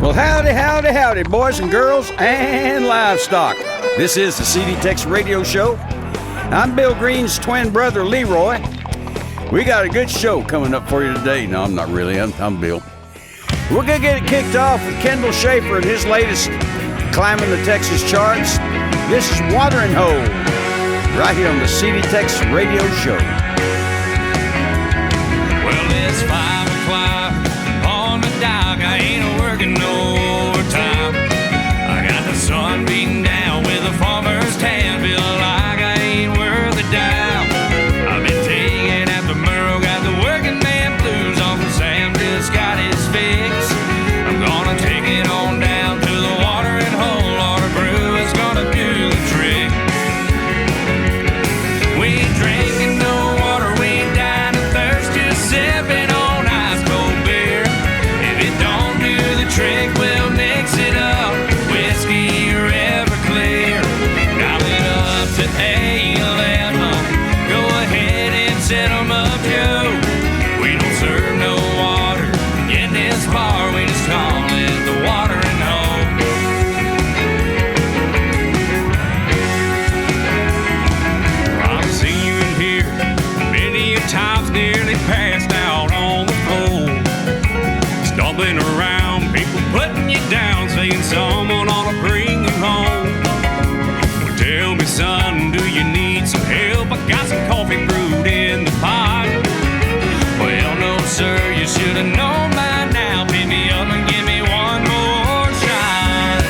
Well, howdy, howdy, howdy, boys and girls and livestock. This is the TEX radio show. I'm Bill Green's twin brother, Leroy. We got a good show coming up for you today. No, I'm not really. I'm Bill. We're going to get it kicked off with Kendall Schaefer and his latest climbing the Texas charts. This is Watering Hole, right here on the TEX radio show. Well, it's 5 o'clock on the dock. I ain't working no overtime. I got the sun beating down with a farmer's tan. Feel like I ain't worth a dime. I've been taking after Merle, got the working man blues on the Sam just got his fix. I'm gonna take it on down to the watering hole. Order brew is gonna do the trick. We ain't drinking no water, we ain't dying of thirst, just sipping on ice cold beer. If it don't do the trick, we'll mix it up, whiskey or Everclear. Dial it up to A11, go ahead and set 'em up, Joe. We don't serve no water in this bar, we just call it the watering hole. I've seen you in here many a times, nearly passed out on the floor, stumbling around, people putting you down, saying someone ought to bring you home. Well, tell me, son, do you need some help? I got some coffee brewed in the pot. Well, no, sir, you should have known by now. Pick me up and give me one more shot.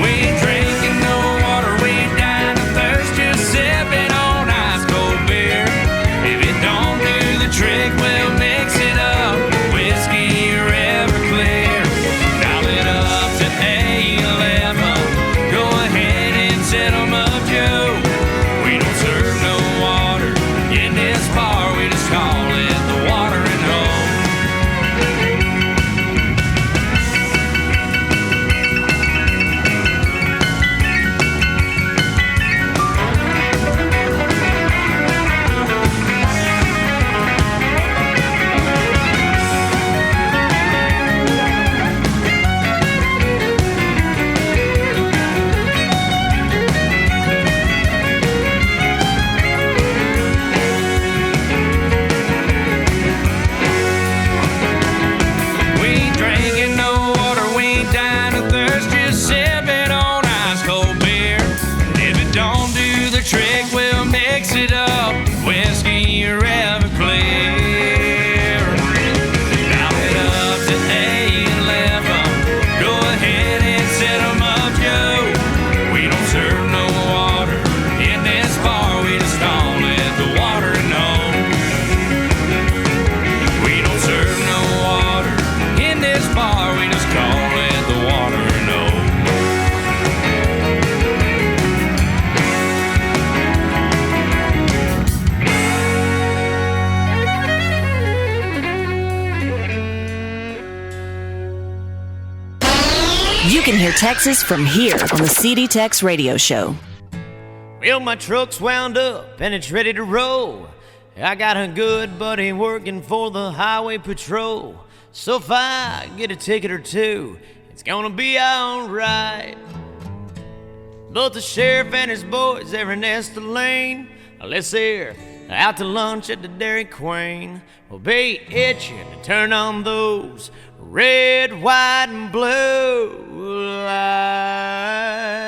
We ain't drinking no water, we ain't dying of thirst, just sipping on ice cold beer. If it don't do the trick, we'll mix it up, whiskey or Everclear. Dial it up to A11, go ahead and set 'em up, Joe. We don't serve no water in this bar, we just call it the watering hole. We ain't drinking no water, we ain't dying of thirst, just sipping on ice cold beer. If it don't do the trick, we'll mix it up, whiskey or Everclear. Dial it up to A11, go ahead and set 'em up, Joe. We don't serve no water in this bar, we just call it the watering hole. We don't serve no water in this bar, we just call it the watering hole. You can hear Texas from here on the TEX radio show. Well, my truck's wound up and it's ready to roll. I got a good buddy working for the highway patrol. So if I get a ticket or two, it's gonna be alright. But the sheriff and his boys, they're in Esther Lane, unless they're out to lunch at the Dairy Queen, will be itching to turn on those red, white, and blue lights.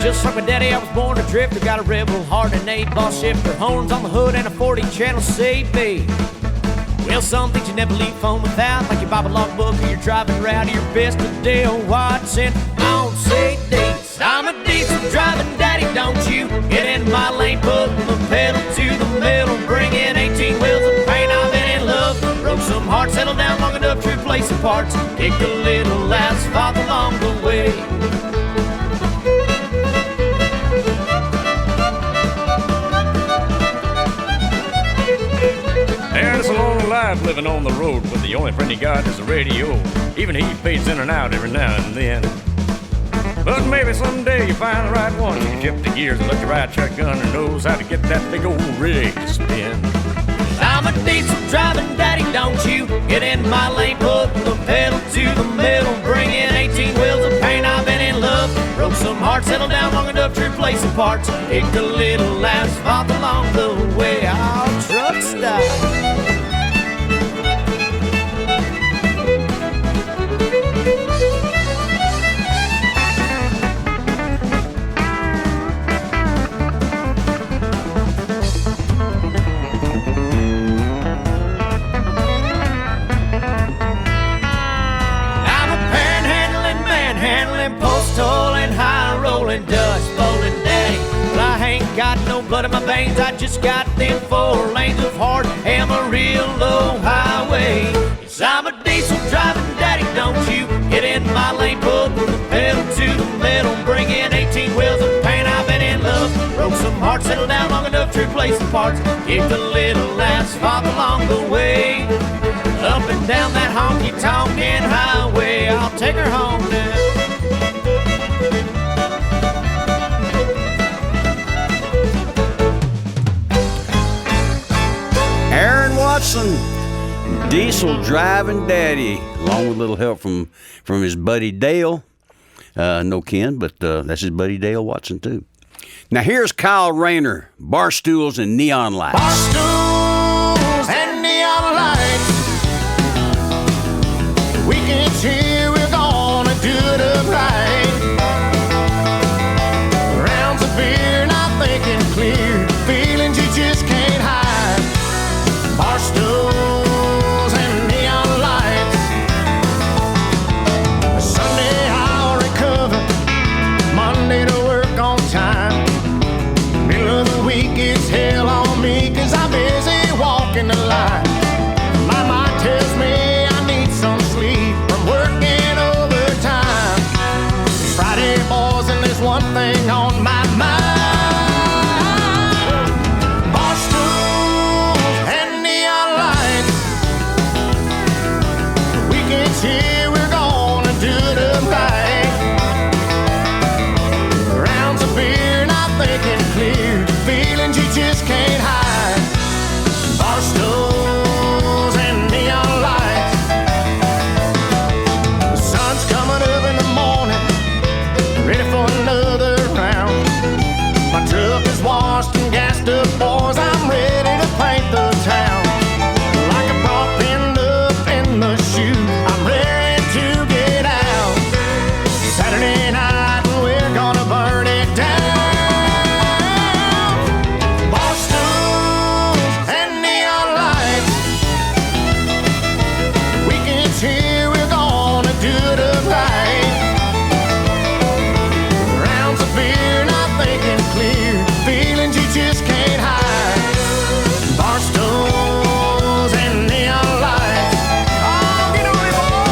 Just like my daddy, I was born a drifter. Got a rebel heart and 8-ball shifter, horns on the hood and a 40 channel CB. Well, some things you never leave home without, like your Bible logbook or your driving route or your best of Dale Watson on CDs. I'm a diesel driving daddy, don't you get in my lane, putting the pedal to the metal, bringing 18 wheels of paint. I've been in love, broke some hearts, settled down long enough to replace the parts, kicked a little asphalt along the way. life living on the road, but the only friend he got is the radio. Even he fades in and out every now and then. But maybe someday you find the right one. You can tip the gears and let you ride shotgun and knows how to get that big old rig to spin. I'm a diesel driving daddy, don't you get in my lane, putting the pedal to the metal, bringing 18 wheels of paint. I've been in love, broke some hearts, settled down long enough to replace some parts, kicked a little asphalt along the way, all truck style. Dust bowling daddy, but I ain't got no blood in my veins. I just got them 4 lanes of hard Amarillo highway. Yes, I'm a diesel driving daddy, don't you get in my lane, put the pedal to the metal, bringing 18 wheels of paint. I've been in love, broke some hearts, settled down long enough to replace the parts, kicked a little asphalt along the way, up and down that honky-tonkin' highway. I'll take her home now. Aaron Watson, diesel driving daddy, along with a little help from his buddy Dale. No kin, but that's his buddy Dale Watson too. Now here's Kyle Rayner, bar stools and neon lights. Bar stools and neon lights. Weekends here, we're gonna do it up right. Rounds of beer, not thinking clear, feelings you just can't hide. Bar stools and neon lights. Sunday I'll recover, Monday to work on time. Middle of the week it's hell on me, 'cause I'm busy walking the line. My mind tells me I need some sleep from working overtime. Friday boys, and there's one thing on my mind. Here we're gonna do it up right. Rounds of beer, not thinking clear, feelings you just can't hide. Bar stools and neon lights. The sun's coming up in the morning, ready for another round. My truck is washed and gassed up, boys, I'm ready to paint the town. Like a prop pinned up in the chute, I'm ready to get out. Saturday night and we're gonna burn it down. Bar stools and neon lights. Weekends here, we're gonna do it up right. Rounds of beer, not thinking clear, feelings you just can't hide. Bar stools and neon lights. Oh, get on it, boy!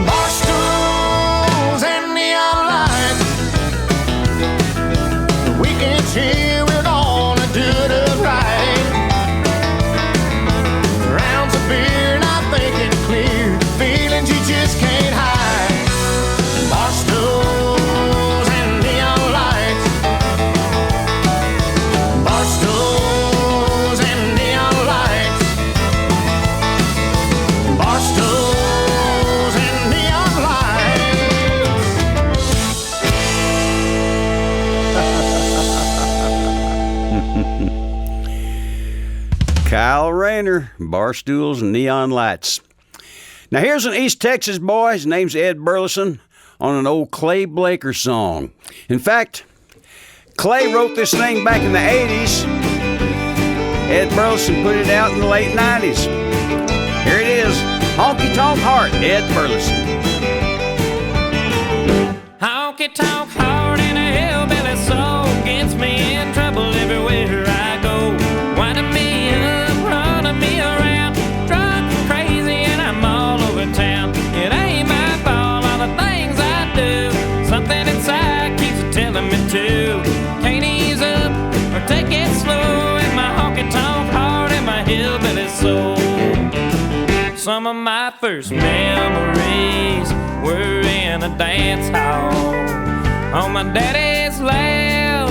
Bar stools and neon lights. The weekend's here, we're gonna do it up right. Rounds of beer, not thinking clear, feelings you just can't hide. Bar stools and neon lights. Bar stools and neon lights. Bar stools and neon lights. Kyle Rayner, bar stools and neon lights. Now here's an East Texas boy. His name's Ed Burleson, on an old Clay Blaker song. In fact, Clay wrote this thing back in the 80s. Ed Burleson put it out in the late 90s. Here it is, Honky Tonk Heart, Ed Burleson. Honky tonk heart in a hillbilly Some of my first memories were in a dance hall on my daddy's lap,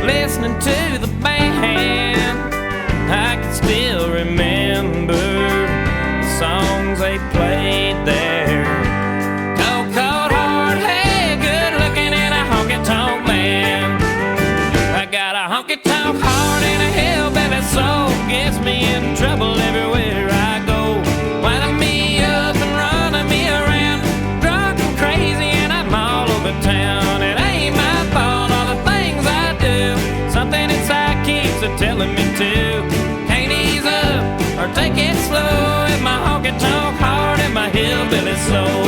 listening to the band. I can still remember the songs they played there. Cold, cold, hard, hey, good looking and a honky-tonk man. I got a honky-tonk heart and a hillbilly soul, gets me in trouble everywhere I go. Winding me up and running me around, drunk and crazy and I'm all over town. It ain't my fault, all the things I do, something inside keeps a telling me to. Can't ease up or take it slow in my honky-tonk heart and my hillbilly soul.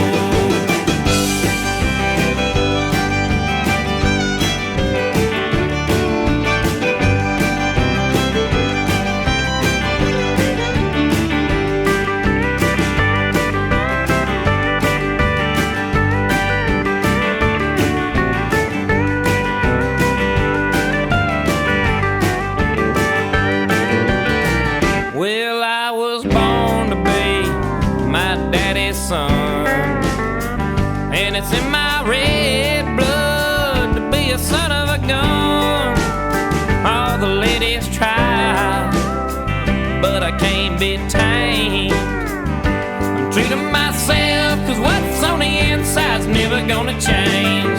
Well, I was born to be my daddy's son, and it's in my red blood to be a son of a gun. All the ladies try, but I can't be tamed. I'm true to myself, cause what's on the inside's never gonna change.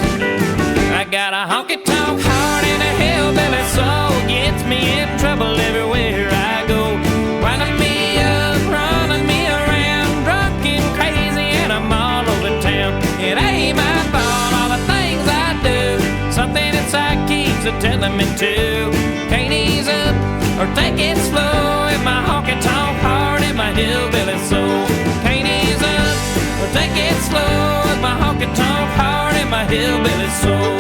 I got a honky-tonk heart and a hillbilly soul, gets me in trouble everywhere I go. Winding me up, running me around, drunk and crazy and I'm all over town. It ain't my fault, all the things I do, something inside keeps a telling me to. Can't ease up or take it slow in my honky-tonk heart and my hillbilly soul. Can't ease up or take it slow in my honky-tonk heart and my hillbilly soul.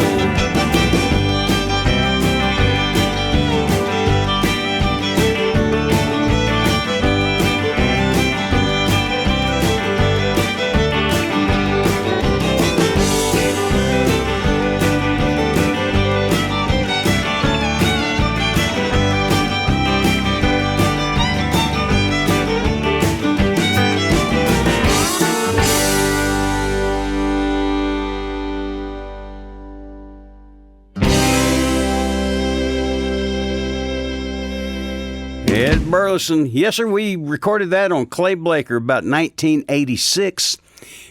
Ed Burleson. Yes, sir. We recorded that on Clay Blaker about 1986,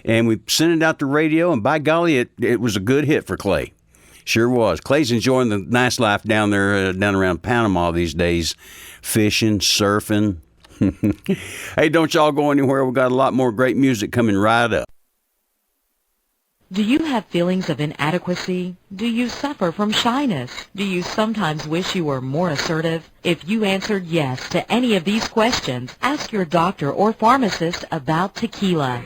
and we sent it out to radio, and by golly, it was a good hit for Clay. Sure was. Clay's enjoying the nice life down there, down around Panama these days, fishing, surfing. Hey, don't y'all go anywhere. We got a lot more great music coming right up. Do you have feelings of inadequacy? Do you suffer from shyness? Do you sometimes wish you were more assertive? If you answered yes to any of these questions, ask your doctor or pharmacist about tequila.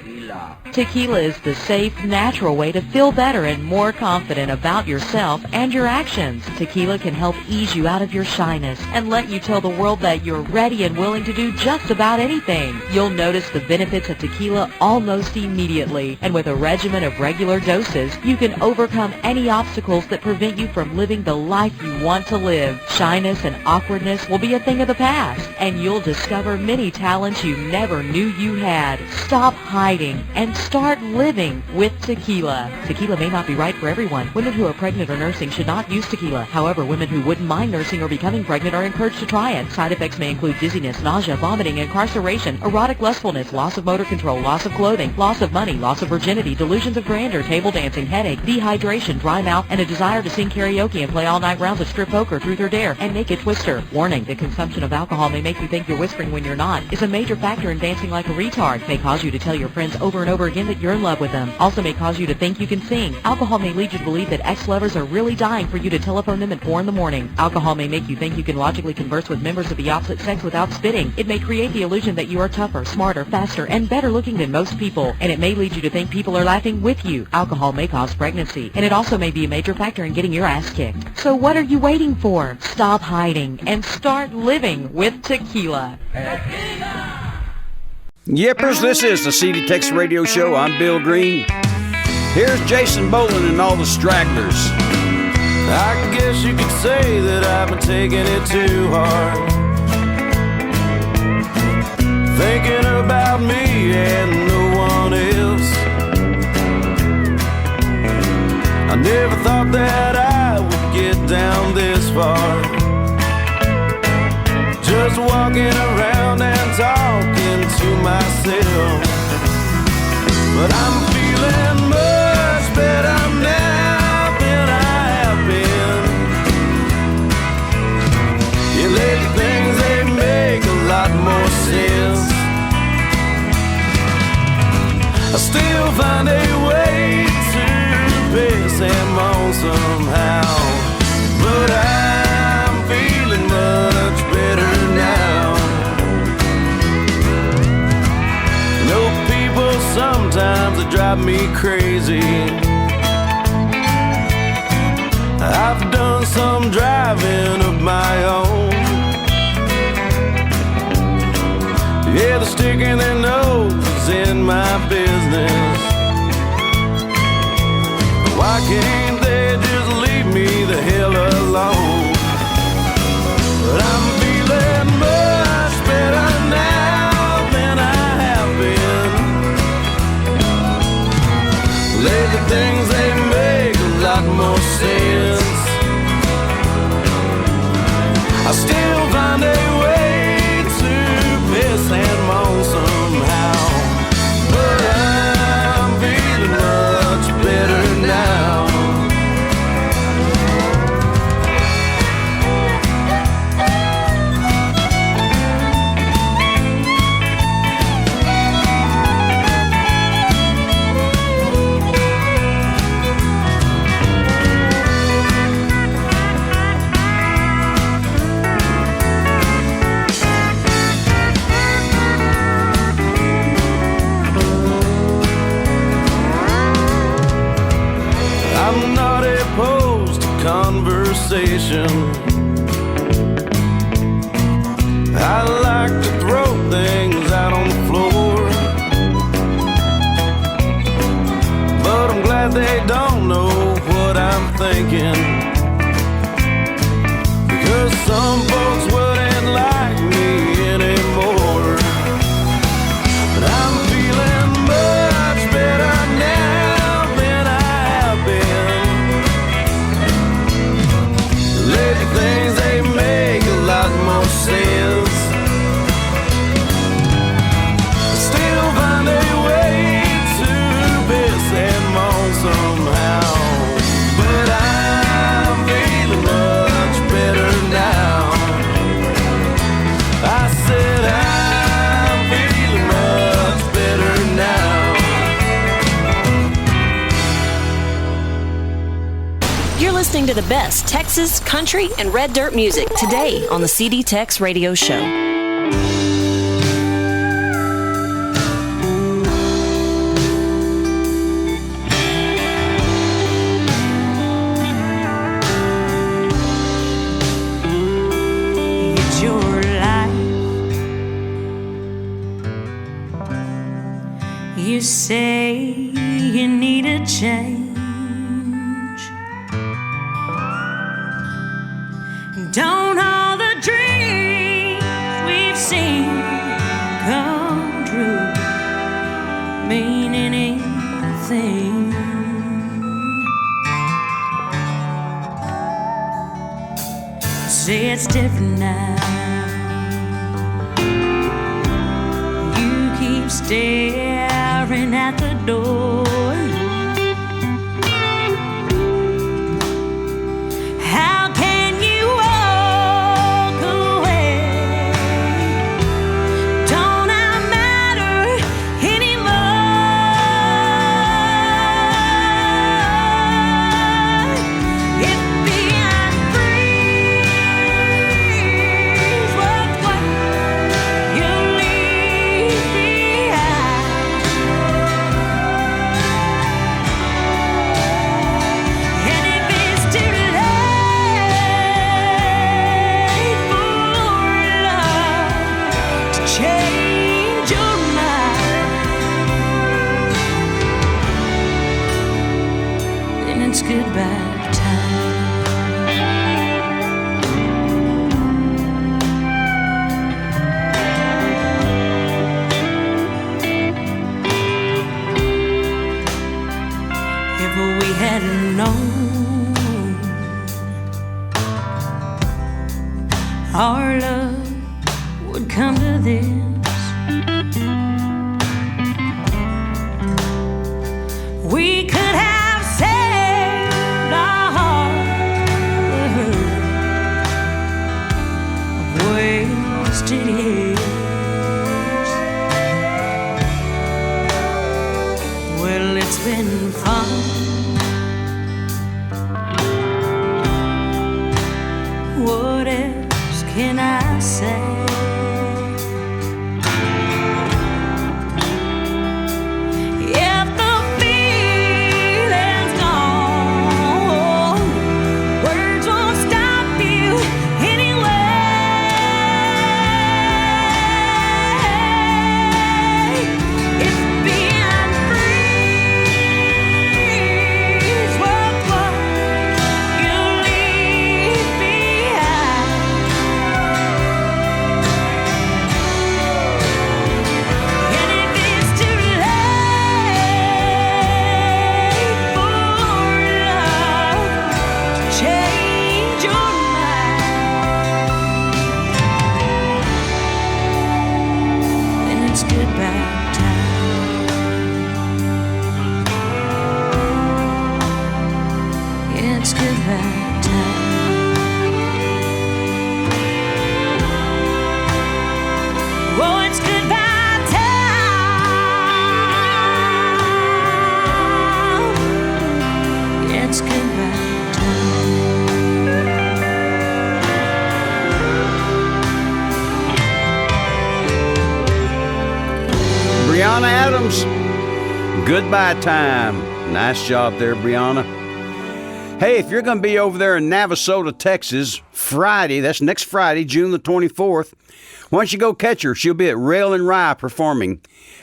Tequila is the safe, natural way to feel better and more confident about yourself and your actions. Tequila can help ease you out of your shyness and let you tell the world that you're ready and willing to do just about anything. You'll notice the benefits of tequila almost immediately, and with a regimen of regular doses, you can overcome any obstacles that prevent you from living the life you want to live. Shyness and awkwardness will be a thing of the past, and you'll discover many talents you never knew you had. Stop hiding and start living with tequila. Tequila may not be right for everyone. Women who are pregnant or nursing should not use tequila. However, women who wouldn't mind nursing or becoming pregnant are encouraged to try it. Side effects may include dizziness, nausea, vomiting, incarceration, erotic lustfulness, loss of motor control, loss of clothing, loss of money, loss of virginity, delusions of grandeur, table dancing, headache, dehydration, dry mouth, and a desire to sing karaoke and play all-night rounds of strip poker, truth or dare, and naked twister. Warning, the consumption of alcohol may make you think you're whispering when you're not, is a major factor in dancing like a retard, may cause you to tell your friends over and over again that you're in love with them, also may cause you to think you can sing. Alcohol may lead you to believe that ex-lovers are really dying for you to telephone them at 4 in the morning. Alcohol may make you think you can logically converse with members of the opposite sex without spitting. It may create the illusion that you are tougher, smarter, faster, and better looking than most people, and it may lead you to think people are laughing with you. Alcohol may cause pregnancy, and it also may be a major factor in getting your ass kicked. So what are you waiting for? Stop hiding and start living with tequila. Yippers, this is the CD Tex Radio Show. I'm Bill Green. Here's Jason Boland and all the stragglers. I guess you could say that I've been taking it too hard. thinking about me and no one else. I never thought that I would get down this far, just walking around and talking to myself. But I'm feeling much better now than I have been. Yeah, lately things, they make a lot more sense. I still find a way to piss him on somehow, but I'm feeling much better now. No, people sometimes they drive me crazy. I've done some driving of my own. Yeah, they're sticking their nose in my business. Why can't they just leave me the hell alone? But I'm feeling much better now than I have been. Lately things, they make a lot more sense. I still find a way to piss and moan somehow, but I'm feeling much better now. I'm not opposed to conversation. I like to throw things out on the floor, but I'm glad they don't know what I'm thinking, because some folks wouldn't like me anymore. But I'm feeling much better now than I have been. Lately things, they make a lot more sense. I still find a way to piss and moan somehow, but I'm feeling much better now. I said I'm feeling much better now. You're listening to the best Texas, country, and red dirt music today on the CD Tex Radio Show. It's your life. You say you need a change. Don't all the dreams we've seen come true mean anything? Say it's different now. You keep staring at the door. How can you walk away? Don't I matter anymore? If being free is worth what you leave behind, and if it's too late for love to change your mind, then it's goodbye time. we had known our love would come to this. We could have saved our hearts of wasted years. Well, it's been fun. What else can I say? If the feeling's gone, words won't stop you anyway. If being free is worth what you leave behind, and if it's too late for love to change your mind, then it's goodbye time. It's goodbye time. Oh, it's goodbye time. It's goodbye time. Brianna Adams, goodbye time. Nice job there, Brianna. Hey, if you're going to be over there in Navasota, Texas, Friday, that's next Friday, June the 24th, why don't you go catch her? She'll be at Rail and Rye performing.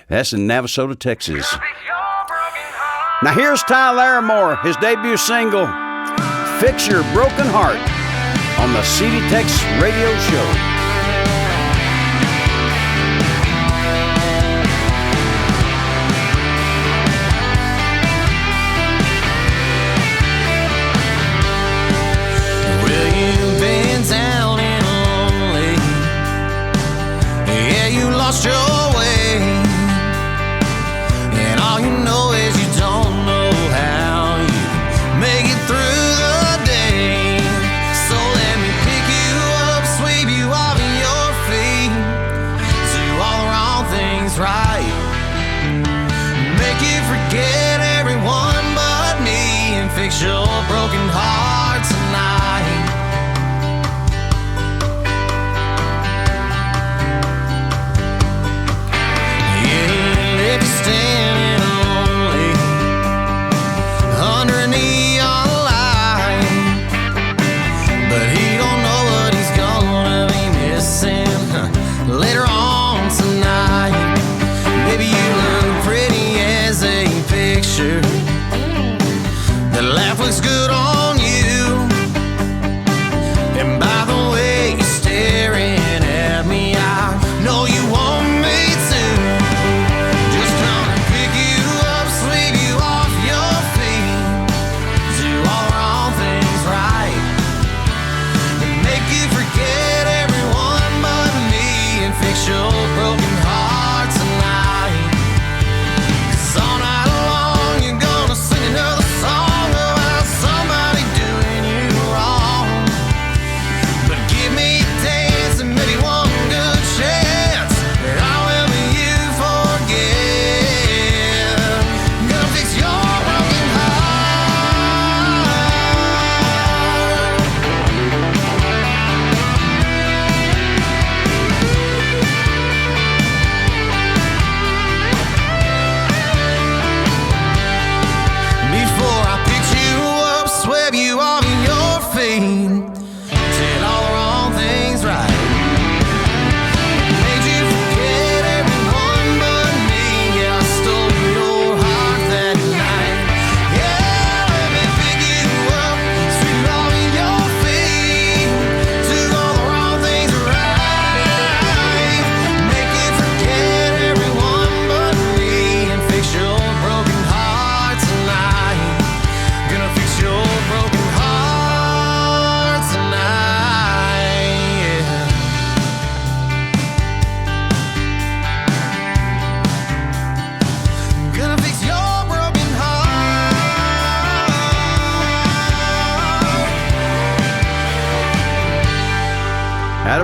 That's in Navasota, Texas. Now here's Ty Larimore, his debut single, Fix Your Broken Heart, on the CD Tex Radio Show. Well, you've been down and lonely. Yeah, you lost your way. And all you know is you don't know how you make it through the day. So let me pick you up, sweep you off of your feet, do all the wrong things right, make you forget everyone but me, and fix your broken heart tonight. Yeah, if you're standing lonely under a neon light, but he don't know what he's gonna be missing later on tonight. Baby, you look pretty as a picture. That laugh looks good on you. And by the way you're staring at me, I know you want me to. Just come and pick you up, sweep you off your feet, do all the wrong things right, and make you forget everyone but me, and fix your broken heart tonight. 'Cause all night long you're gonna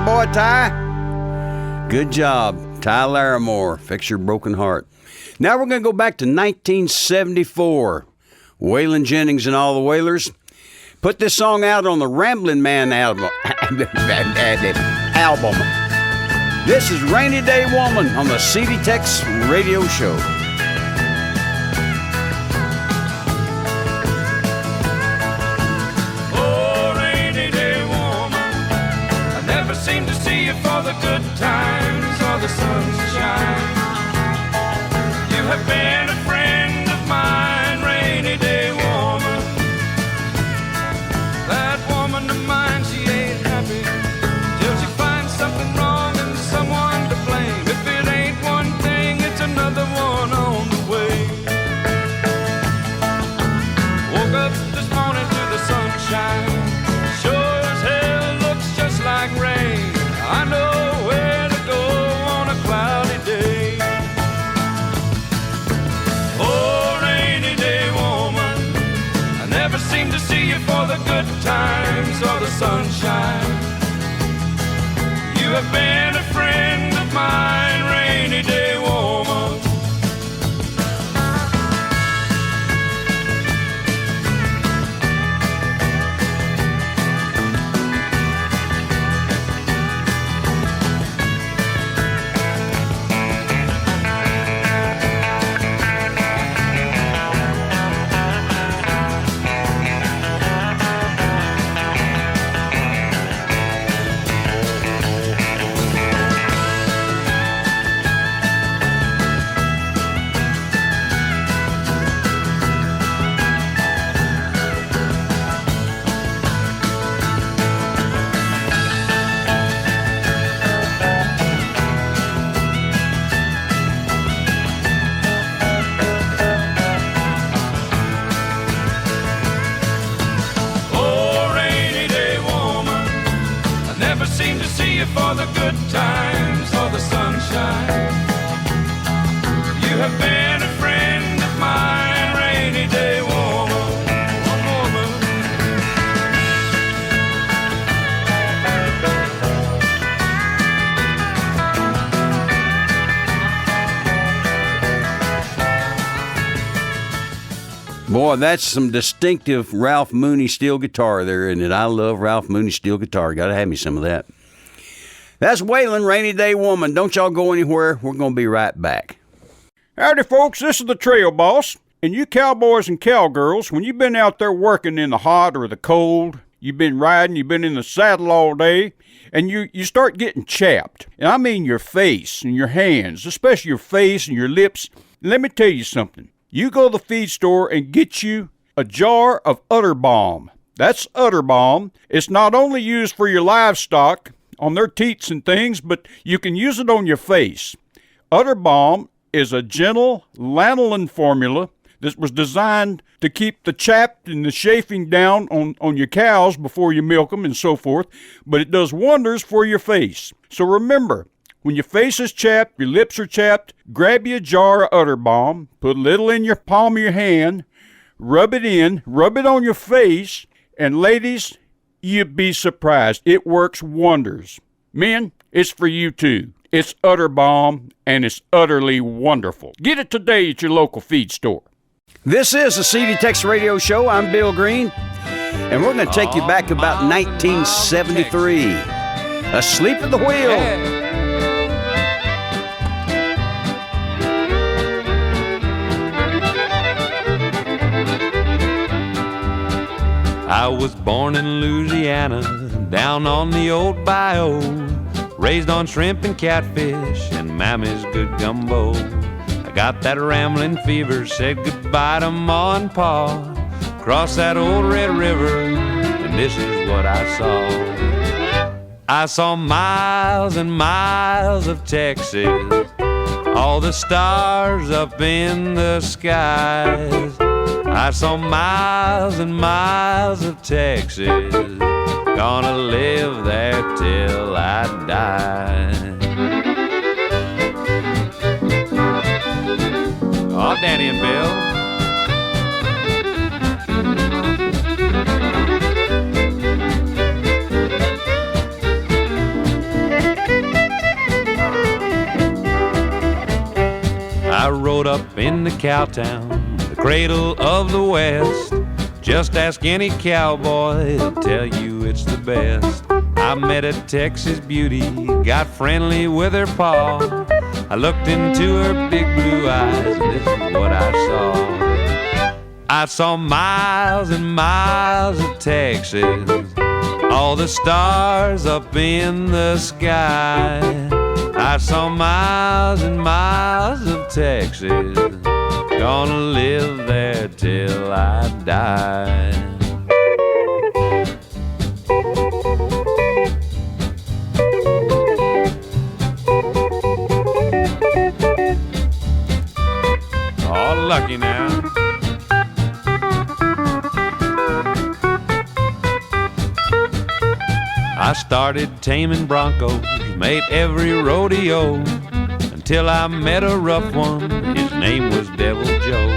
boy, Ty. Good job, Ty Larimore. Fix your broken heart. Now we're going to go back to 1974. Waylon Jennings and all the Wailers put this song out on the Ramblin' Man album. This is Rainy Day Woman on the CD Tex Radio Show. Oh, rainy day woman, I never seem to see you for the good times or the sunshine. You have been a friend of mine, rainy day woman. That woman of mine, she ain't happy till she finds something wrong and someone to blame. If it ain't one thing, it's another one on the way. Woke up this morning to the sunshine, sure as hell looks just like rain. I know where to go on a cloudy day. Oh, rainy day woman, I never seem to see you for the good times or the sunshine. You have been a friend of mine, rainy day woman. Oh, rainy day woman, I never seem to see you for the good times or the sunshine. You have been a friend of mine, rainy day woman. Woman. Boy, that's some distinctive Ralph Mooney steel guitar there, isn't it? I love Ralph Mooney steel guitar. Got to have me some of that. That's Waylon, Rainy Day Woman. Don't y'all go anywhere. We're going to be right back. Howdy, folks. This is the Trail Boss. And you cowboys and cowgirls, when you've been out there working in the hot or the cold, you've been riding, you've been in the saddle all day, and you start getting chapped. And I mean your face and your hands, especially your face and your lips. Let me tell you something. You go to the feed store and get you a jar of Udder Balm. That's Udder Balm. It's not only used for your livestock on their teats and things, but you can use it on your face. Udder Balm is a gentle lanolin formula that was designed to keep the chapped and the chafing down on your cows before you milk them and so forth, but it does wonders for your face. So remember, when your face is chapped, your lips are chapped, grab you a jar of Udder Balm, put a little in your palm of your hand, rub it on your face, and ladies, you'd be surprised. It works wonders. Men, it's for you too. It's Udder Balm, and it's utterly wonderful. Get it today at your local feed store. This is the CD Tex Radio Show. I'm Bill Green, and we're going to take you back about 1973. Asleep at the wheel. I was born in Louisiana, down on the old bayou, raised on shrimp and catfish and Mammy's good gumbo. I got that rambling fever, said goodbye to Ma and Pa, crossed that old Red River, and this is what I saw. I saw miles and miles of Texas, all the stars up in the skies. I saw miles and miles of Texas, gonna live there till I die. Oh, Danny and Bill. Cowtown, the cradle of the West. Just ask any cowboy, he'll tell you it's the best. I met a Texas beauty, got friendly with her paw. I looked into her big blue eyes, and this is what I saw. I saw miles and miles of Texas, all the stars up in the sky. I saw miles and miles of Texas, gonna live there till I die. Oh, lucky now. I started taming broncos, made every rodeo, until I met a rough one, his name was Devil Joe.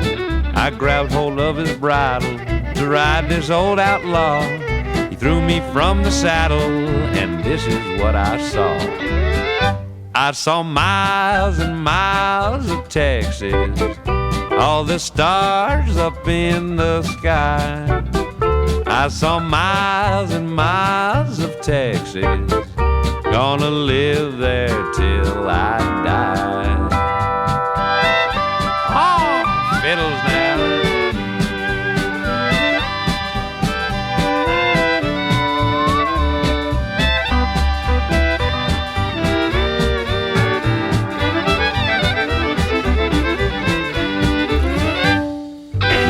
I grabbed hold of his bridle to ride this old outlaw. He threw me from the saddle, and this is what I saw. I saw miles and miles of Texas, all the stars up in the sky. I saw miles and miles of Texas, gonna live there till I die. Oh, fiddles now.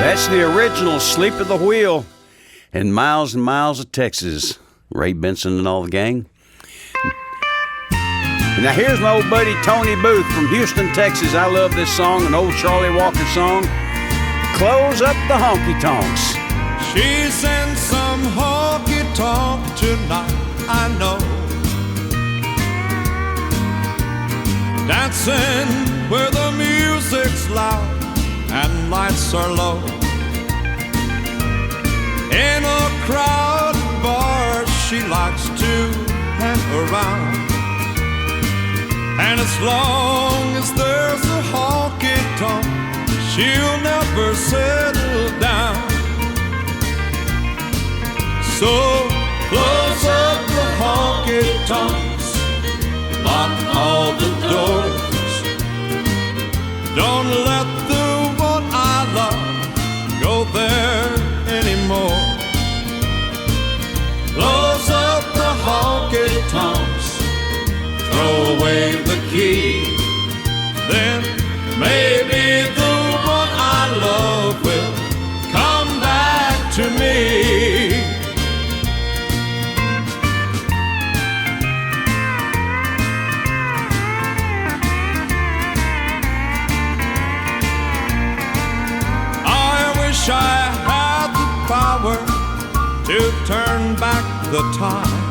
That's the original Sleep at the Wheel and Miles of Texas. Ray Benson and all the gang. Now here's my old buddy Tony Booth from Houston, Texas. I love this song, an old Charlie Walker song. Close up the honky tonks. She's in some honky tonk tonight, I know. Dancing where the music's loud and lights are low. In a crowded bar she likes to hang around. And as long as there's a honky-tonk, she'll never settle down. So close up the honky-tonks, lock all the doors. Don't let the one I love go there anymore. Close up the honky-tonks, throw away the key, then maybe the one I love will come back to me. I wish I had the power to turn back the time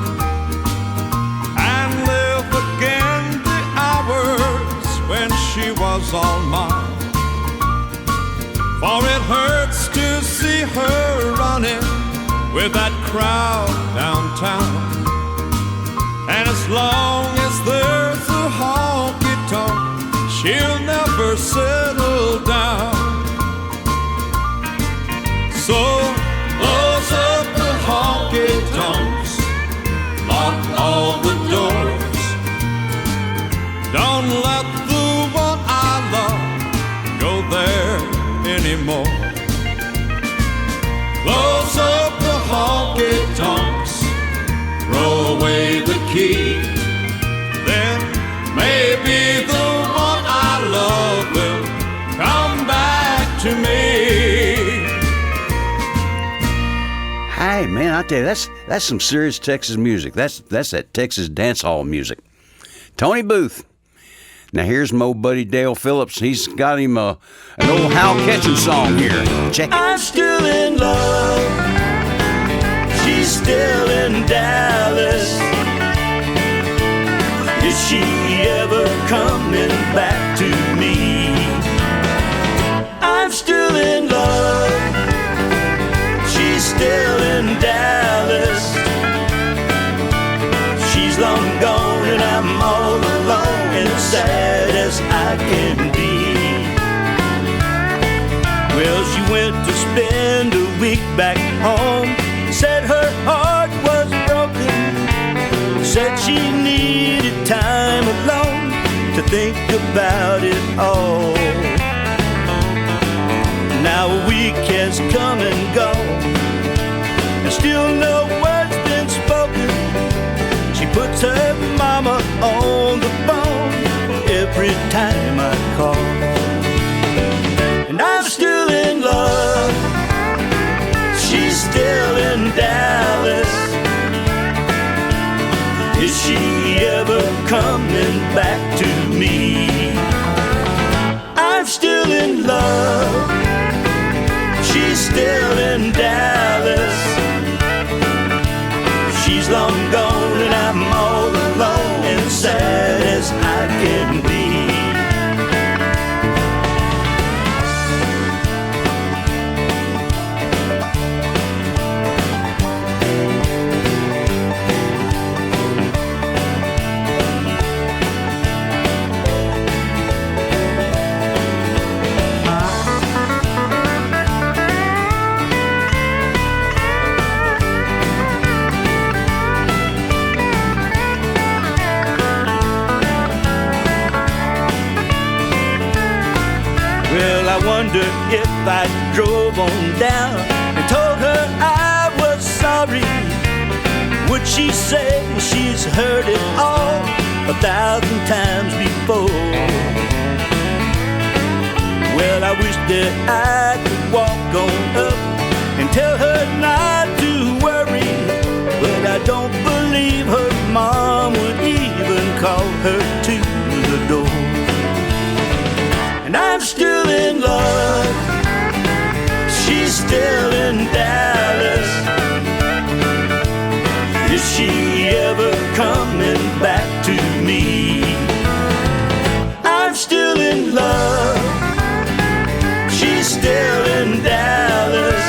and live again the hours when she was all mine. For it hurts to see her running with that crowd downtown. And as long as there's a honky-tonk, she'll never settle down. So close up the honky-tonks, lock all the doors. Don't let the one I love go there anymore. Close up the honky-tonks, throw away the key, then maybe the one I love will come back to me. Hey, man, I tell you, that's some serious Texas music. That's that Texas dance hall music. Tony Booth. Now here's my old buddy Dale Phillips. He's got him an old Hal Ketchum song here. Check it. I'm still in love. She's still in Dallas. Is she ever coming back to me? I'm still in love. She's still in Dallas. She's long gone and I'm all alone and sad as I can be. wanted to spend a week back home. Said her heart was broken. Said she needed time alone to think about it all. Now a week has come and gone, and still no word's been spoken. She puts her mama on the phone every time I call. And I'm still in love. She's still in Dallas. Is she ever coming back to me? I'm still in love. She's still in Dallas. She's long gone and I'm all alone and sad as I can be. Well, I wonder if I drove on down and told her I was sorry. Would she say she's heard it all 1,000 times before? Well, I wish that I could walk on up and tell her not to worry, but I don't believe her mom would even call her to the door. And I'm still in love. She's still in Dallas. Is she ever coming back to me? I'm still in love. She's still in Dallas.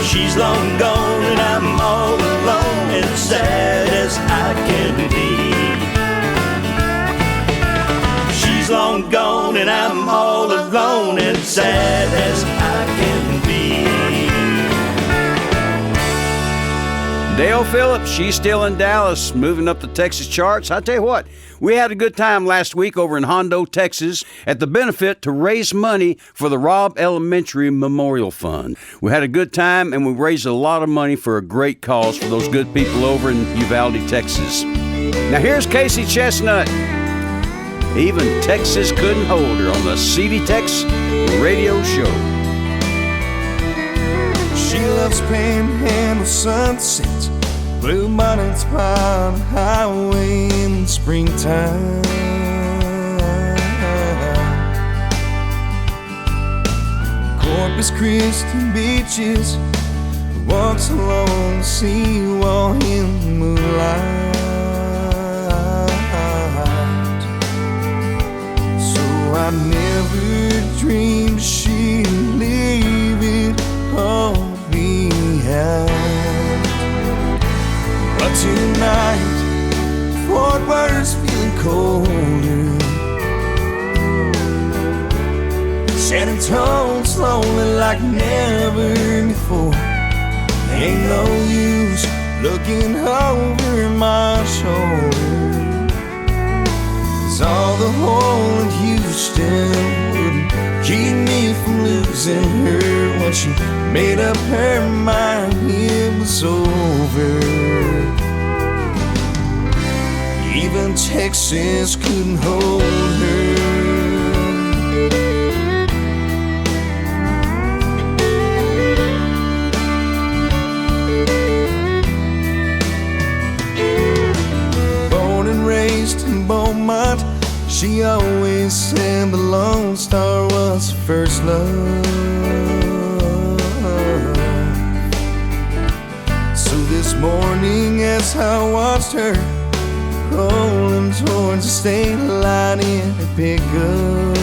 She's long gone and I'm all alone and sad as I can be. Long gone and I'm all alone and sad as I can be. Dale Phillips, she's still in Dallas, moving up the Texas charts. I tell you what, we had a good time last week over in Hondo, Texas, at the benefit to raise money for the Robb Elementary Memorial Fund. We had a good time and we raised a lot of money for a great cause for those good people over in Uvalde, Texas. Now here's Casey Chestnut. Even Texas couldn't hold her on the CD Tex radio show. She loves panhandle sunsets, blue bonnets by the highway in the springtime. Corpus Christi beaches, walks along the seawall in the moonlight. I never dreamed she'd leave it all behind. But tonight, Fort Worth's feeling colder. San Antonio's lonely like never before. Ain't no use looking over my shoulder. All the whole in Houston wouldn't keep me from losing her. When she made up her mind, it was over. Even Texas couldn't hold her. Born and raised in Beaumont, she always said the Lone Star was her first love. So this morning as I watched her rolling towards the state line in her pickup,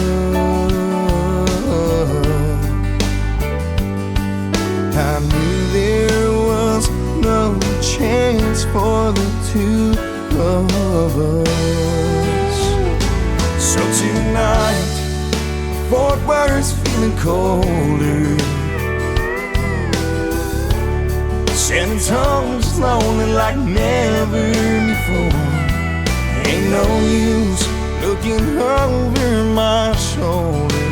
I knew there was no chance for the two of us. So tonight, Fort Worth's feeling colder. San Antonio's lonely like never before. Ain't no use looking over my shoulder.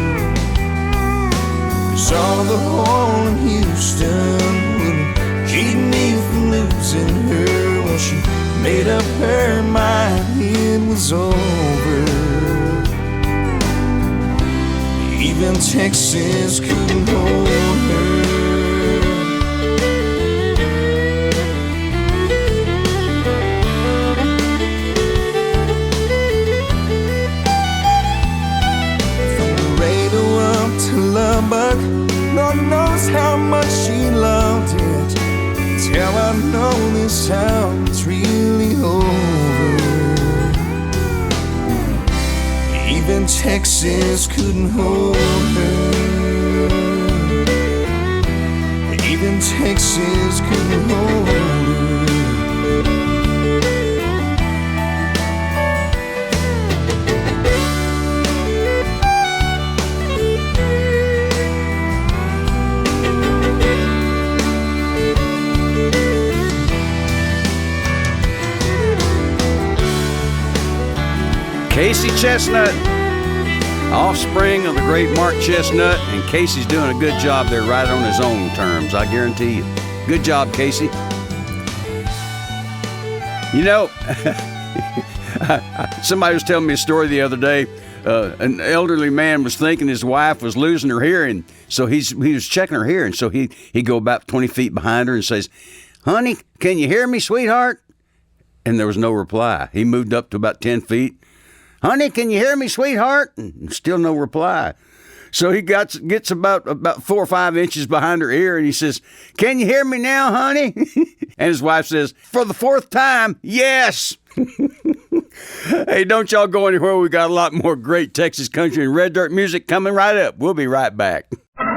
'Cause all the hole in Houston would keep me from losing her. Well, she made up her mind it was over. Even Texas couldn't hold her. Lubbock, Lord knows how much she loved it. Till I know this time it's really over. Even Texas couldn't hold her. Even Texas couldn't hold her. Casey Chestnut, offspring of the great Mark Chestnut, and Casey's doing a good job there right on his own terms, I guarantee you. Good job, Casey. You know, somebody was telling me a story the other day. An elderly man was thinking his wife was losing her hearing, so he was checking her hearing. So he'd go about 20 feet behind her and says, "Honey, can you hear me, sweetheart?" And there was no reply. He moved up to about 10 feet. "Honey, can you hear me, sweetheart?" And still no reply. So he gets about 4 or 5 inches behind her ear, and he says, "Can you hear me now, honey?" And his wife says, "For the 4th time, yes." Hey, don't y'all go anywhere. We got a lot more great Texas country and red dirt music coming right up. We'll be right back. My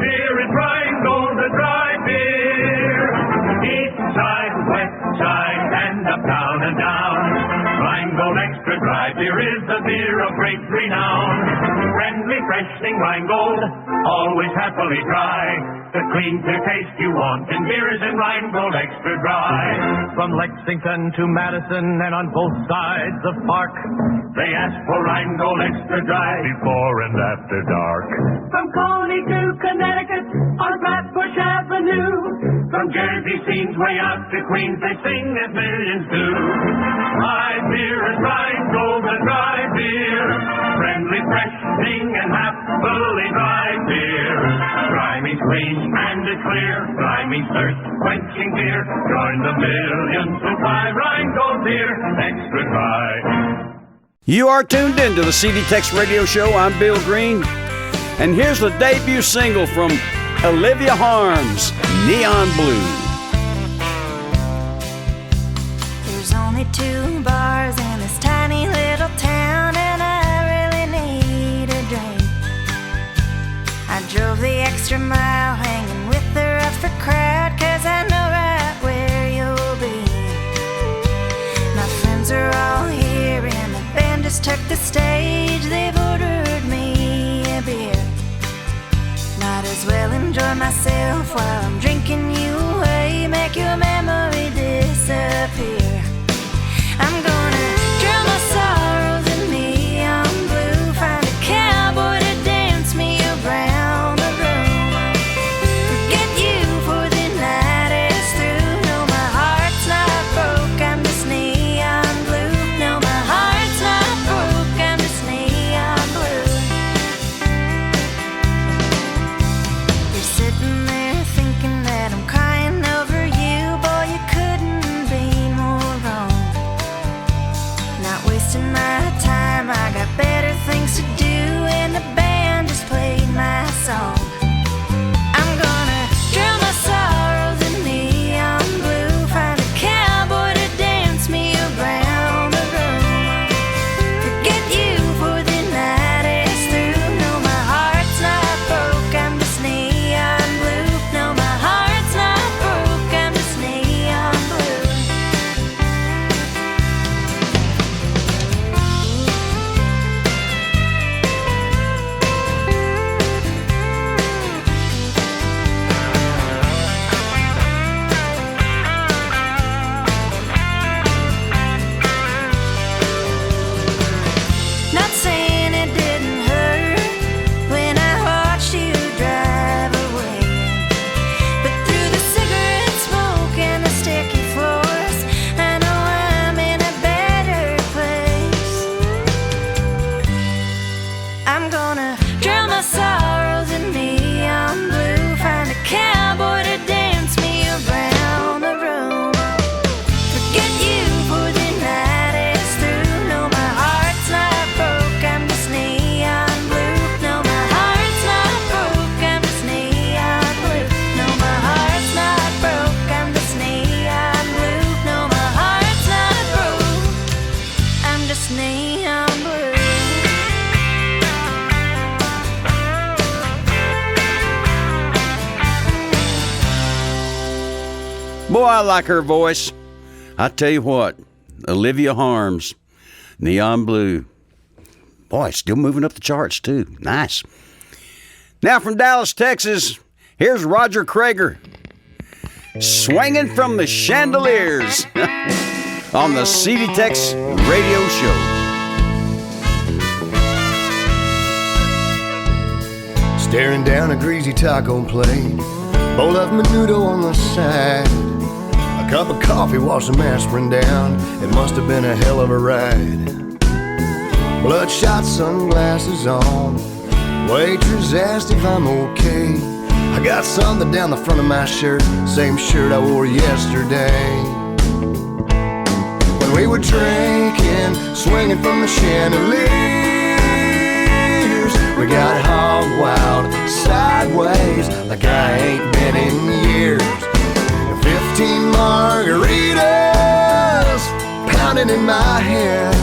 beer is Rheingold, the dry beer. East side, west side, and up, down and down. Rheingold Extra Dry Beer is the beer of great renown. Friendly, freshening Rheingold, always happily dry. The clean, clear taste you want in beer is in Rheingold Extra Dry. From Lexington to Madison and on both sides of Park, they ask for Rheingold Extra Dry before and after dark. From Coney to Connecticut on Flatbush Avenue, from Jersey scenes way out to Queens, they sing as millions do. My beer is Rheingold, the dry beer. Friendly, freshening, and happily dry beer. Dry means clean and it's clear. Dry means thirst-quenching beer. Join the millions who buy Rheingold beer Extra Dry. You are tuned in to the CD Tex Radio Show. I'm Bill Green. And here's the debut single from Olivia Harms, Neon Blue. There's only 2 bars in this tiny little town, and I really need a drink. I drove the extra mile hanging with the rougher crowd, 'cause I know right where you'll be. My friends are all here and the band just took the stage. They've ordered me a beer. Might as well enjoy myself while I'm drinking you away. Make your memory disappear. I'm gonna drown my sorrows in neon blue. Find a cowboy to dance me around the room. Forget you for the night is through. No, my heart's not broke, I'm just neon blue. No, my heart's not broke, I'm just neon gonna drown my sorrows in neon blue. Find a cowboy to dance me around the room. Forget you for the night is through. No, my heart's not broke, I'm just neon blue. No, my heart's not broke, I'm just neon blue. No, my heart's not broke, I'm just neon blue. No, my heart's not broke, I'm just neon blue. Boy, I like her voice. I tell you what, Olivia Harms, Neon Blue. Boy, still moving up the charts, too. Nice. Now from Dallas, Texas, here's Roger Krager, Swinging from the Chandeliers on the CD Tex Radio Show. Staring down a greasy taco plate, bowl of menudo on the side, a cup of coffee, wash some aspirin down. It must have been a hell of a ride. Bloodshot sunglasses on, waitress asked if I'm okay. I got something down the front of my shirt, same shirt I wore yesterday. When we were drinking, swinging from the chandeliers, we got hog wild sideways like I ain't been in years. 15 margaritas pounding in my head,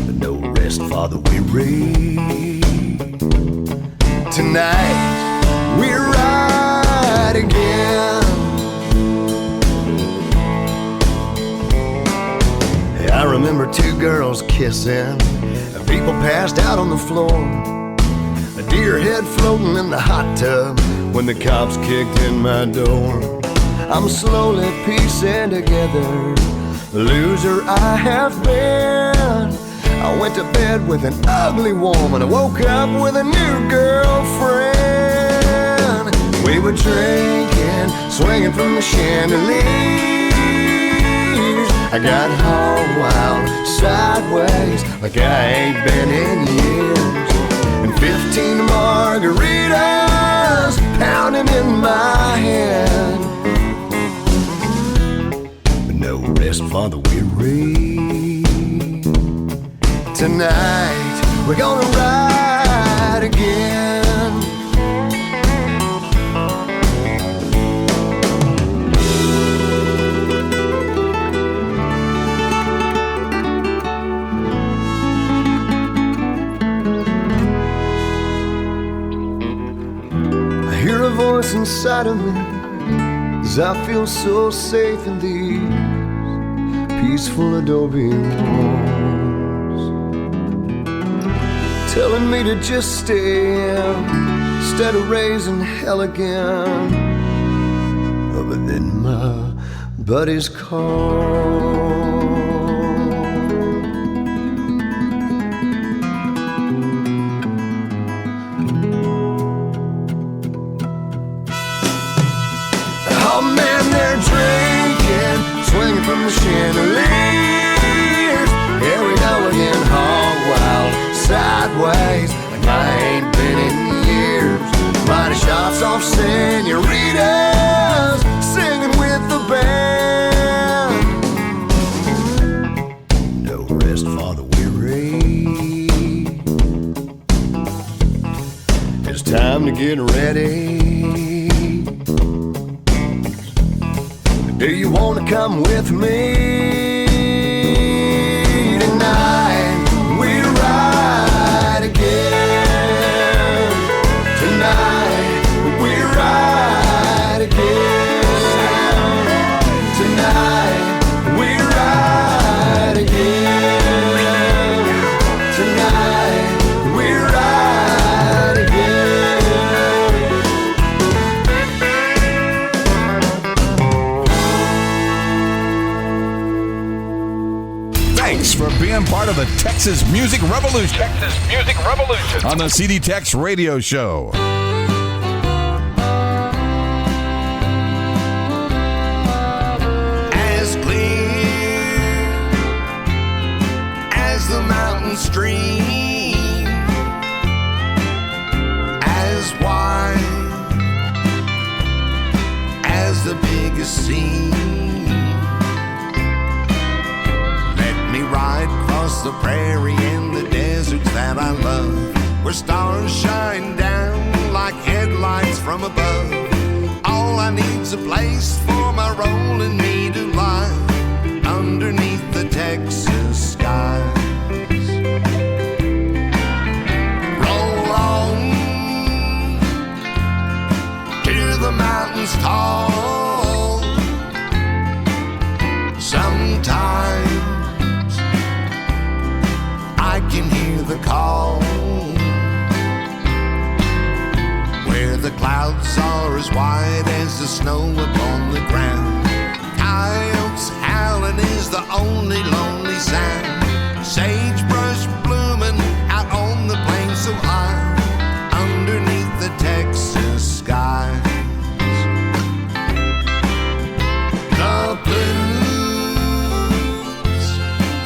but no rest for the weary. Tonight we're right again. Hey, I remember two girls kissing, and people passed out on the floor. A deer head floating in the hot tub when the cops kicked in my door. I'm slowly piecing together the loser I have been. I went to bed with an ugly woman, I woke up with a new girlfriend. We were drinking, swinging from the chandeliers. I got hog wild sideways like I ain't been in years. And 15 margaritas pounding in my head, but no rest for the weary. Tonight we're gonna ride again. I hear a voice inside of me as I feel so safe in these peaceful adobe walls, telling me to just stay instead of raising hell again. Oh, but then my buddies call. Oh man, they're drinking, swinging from the chandeliers. Here we go again, hog wild sideways like I ain't been in years. Mighty shots off senoritas, singing with the band. No rest for the weary. It's time to get ready. Do you want to come with me tonight? We ride again. Tonight we ride again. Tonight we ride again. Tonight we ride again. Thanks for being part of the Texas Music Revolution. Texas Music Revolution on the CD Tex Radio Show. As clear as the mountain stream, the biggest scene. Let me ride across the prairie and the deserts that I love, where stars shine down like headlights from above. All I need's a place for my rolling me to lie underneath the Texas skies. Roll on to the mountains tall. Sometimes I can hear the call, where the clouds are as white as the snow upon the ground. Coyotes howling is the only lonely sound. Sagebrush blooming out on the plains so high underneath the Texas skies. The blues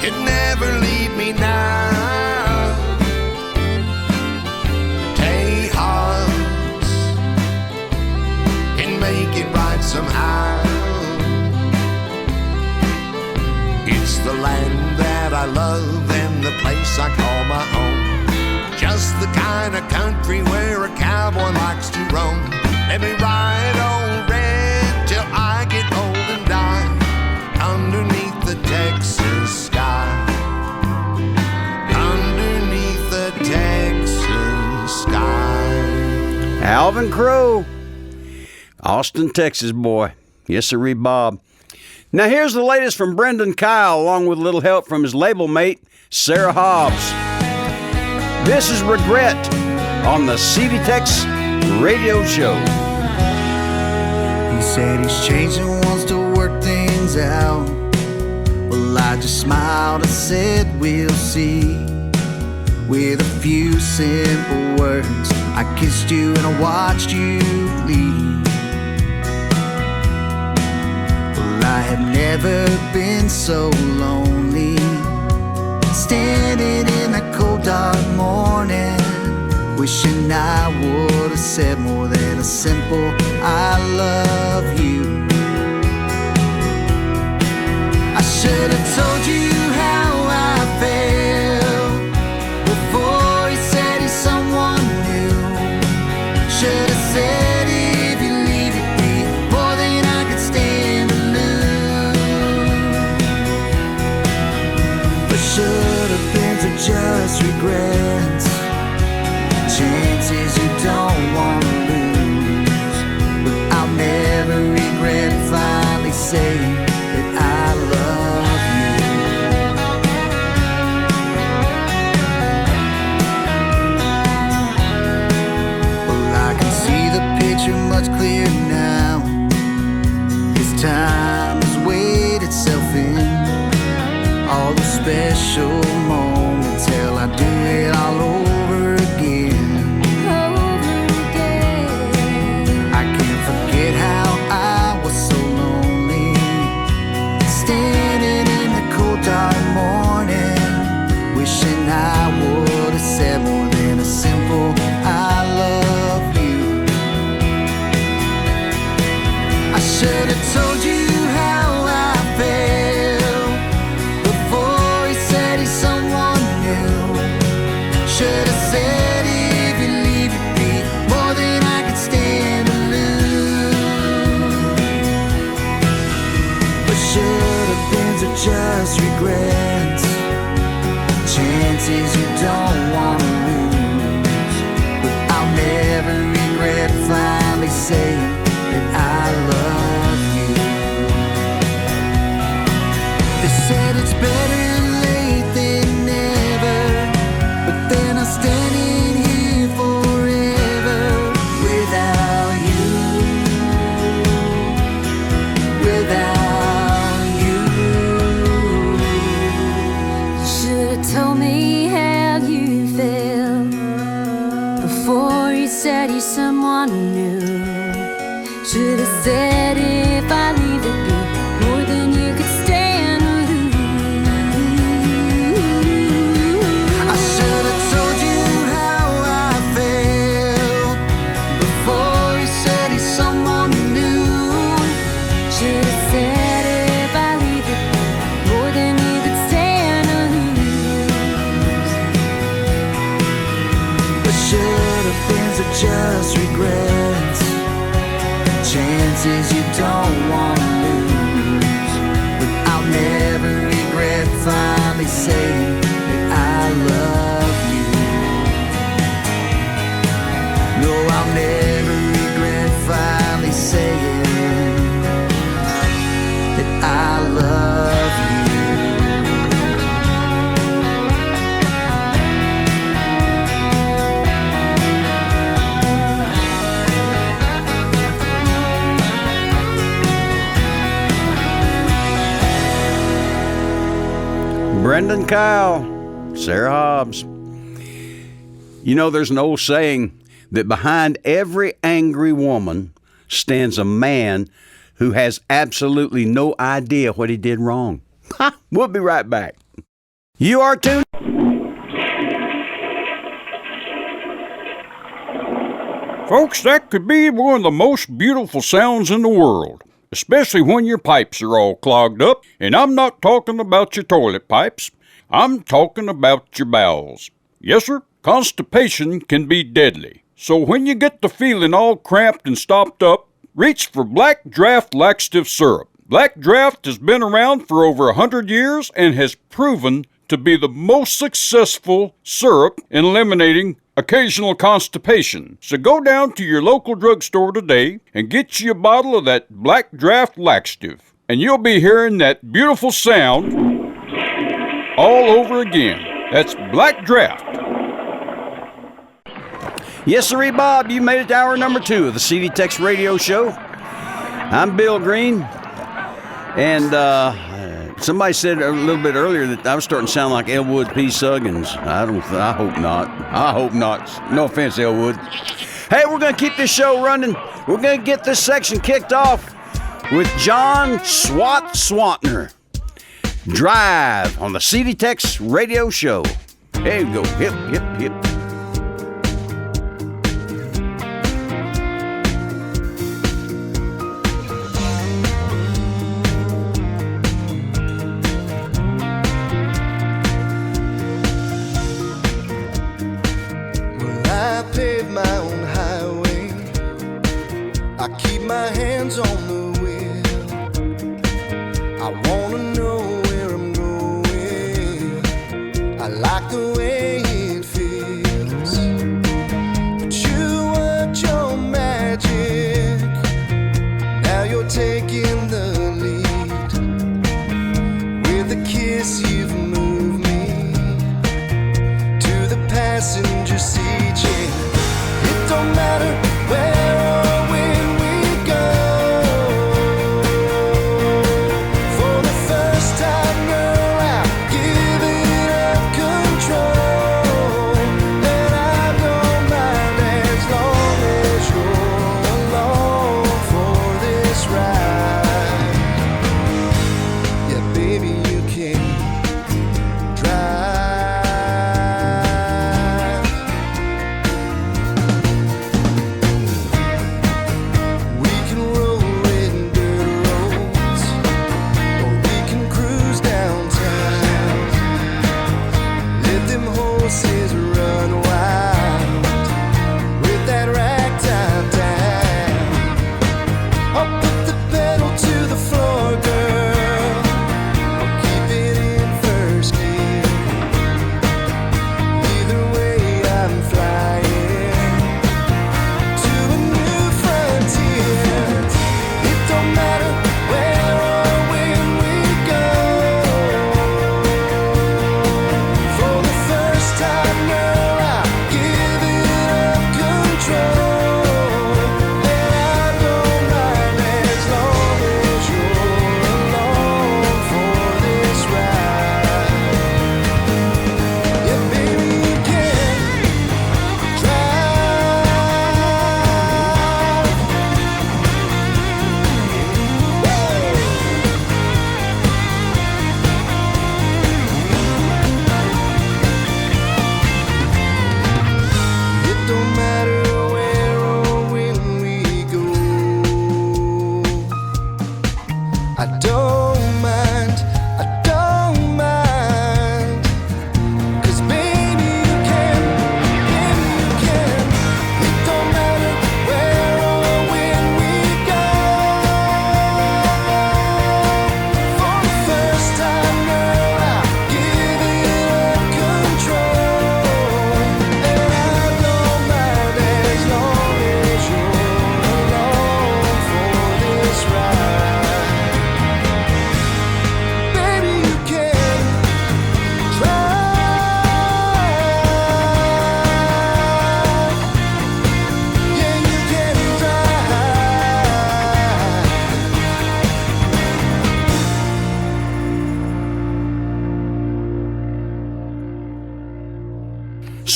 can never leave me now. Tejas can make it right somehow. It's the land that I love and the place I call my home. Just the kind of country where a cowboy likes to roam. Let me ride on red till I get old and die underneath the Texas sky. Underneath the Texas sky. Alvin Crow, Austin, Texas boy. Yes, sirree, Bob. Now here's the latest from Brendan Kyle, along with a little help from his label mate, Sarah Hobbs. This is Regret on the CD Tex Radio Show. He said he's changing, wants to work things out. Well, I just smiled and said we'll see. With a few simple words, I kissed you and I watched you leave. Well, I have never been so lonely, standing in the cold dark morning, wishing I would have said more than a simple I love you. I should have told you how I felt before he said he's someone new. Should have said if you leave it be more than I could stand to lose. But should have been to just regrets, chances you don't want to lose. But I'll never regret finally saying that I love you. Well, I can see the picture much clearer now. This time has weighed itself in. All the special moments, hell, I do it all over again. I can't forget how I was so lonely, standing in the cold dark morning, wishing I would have said more than a simple I love you. I should have told you how I felt before he said he's someone new. Should have said if you leave it be more than I could stand to lose. But should have been to just regrets, chances you don't want to lose. But I'll never regret finally saying that I love you. They said it's better late than never, but then I'm standing here forever without you, without you. Should've told me how you felt before you said you're someone new. Should've said if I leave it be more than you could stand to lose. I should have told you how I felt before he said he's someone new. things are just regrets, chances you don't want to lose. But I'll never regret finally saying that I love you. No, I'll never regret finally saying that I love you. Brendan Kyle, Sarah Hobbs. You know, there's an old saying that behind every angry woman stands a man who has absolutely no idea what he did wrong. We'll be right back. You are tuned. Folks, that could be one of the most beautiful sounds in the world, especially when your pipes are all clogged up. And I'm not talking about your toilet pipes. I'm talking about your bowels. Yes, sir, constipation can be deadly. So when you get the feeling all cramped and stopped up, reach for Black Draft Laxative Syrup. Black Draft has been around for over 100 years and has proven to be the most successful syrup in eliminating occasional constipation. So go down to your local drugstore today and get you a bottle of that Black Draft Laxative, and you'll be hearing that beautiful sound all over again. That's Black Draft. Yes, sirree, Bob, you made it to hour number 2 of the CD Tex Radio Show. I'm Bill Green, and somebody said a little bit earlier that I was starting to sound like Elwood P. Suggins. I hope not. I hope not. No offense, Elwood. Hey, we're going to keep this show running. We're going to get this section kicked off with John Swantner. Drive on the CD Tex Radio Show. There you go. Hip, hip, hip. I pave my own highway. I keep my hands on the wheel. I wanna know where I'm going. I like the way it feels. But you worked your magic. Now you're taking the lead. With a kiss you've moved me to the passenger seat. It don't matter where or when we go. For the first time, girl, I'm giving up control. And I don't mind as long as you're along for this ride. Yeah, baby, you can drive.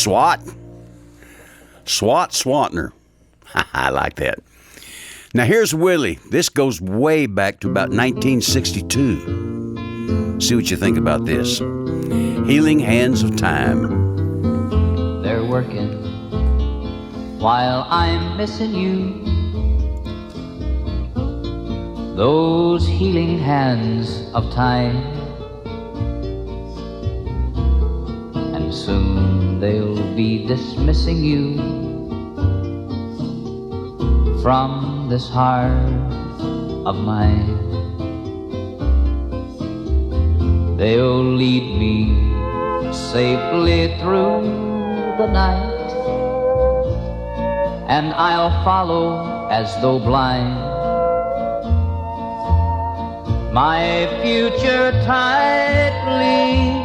SWAT. Swatner. I like that. Now here's Willie. This goes way back to about 1962. See what you think about this. Healing Hands of Time. They're working while I'm missing you. Those healing hands of time. And soon they'll be dismissing you from this heart of mine. They'll lead me safely through the night, and I'll follow as though blind, my future tightly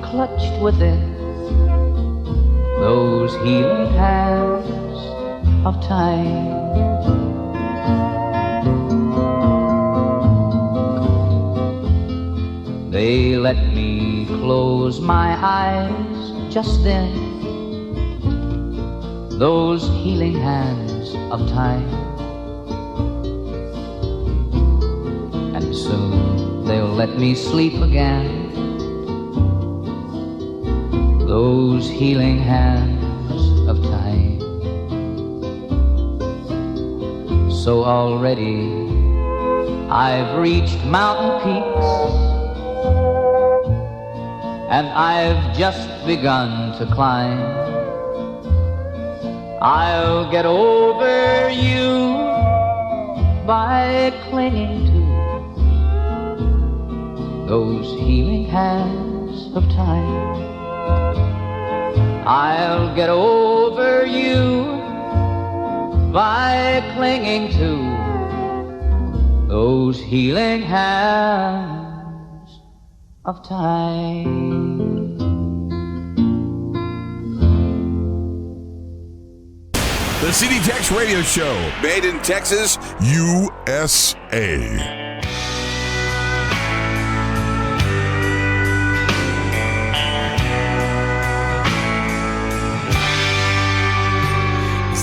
clutched within those healing hands of time. They let me close my eyes just then, those healing hands of time. And soon they'll let me sleep again, those healing hands of time. So already I've reached mountain peaks, and I've just begun to climb. I'll get over you by clinging to those healing hands of time. I'll get over you by clinging to those healing hands of time. The CD Tex Radio Show, made in Texas, USA.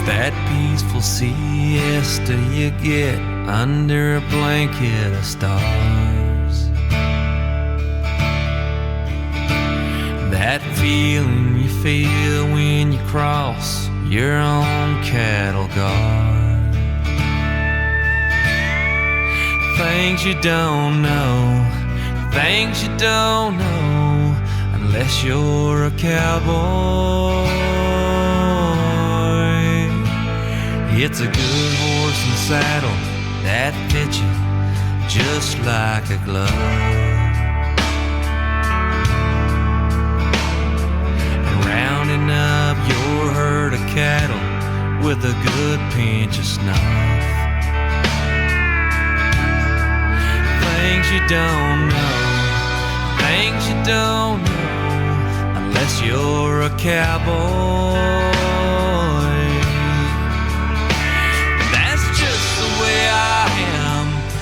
That peaceful siesta you get under a blanket of stars. That feeling you feel when you cross your own cattle guard. Things you don't know, things you don't know, unless you're a cowboy. It's a good horse and saddle that fits you just like a glove. And rounding up your herd of cattle with a good pinch of snuff. Things you don't know, things you don't know, unless you're a cowboy.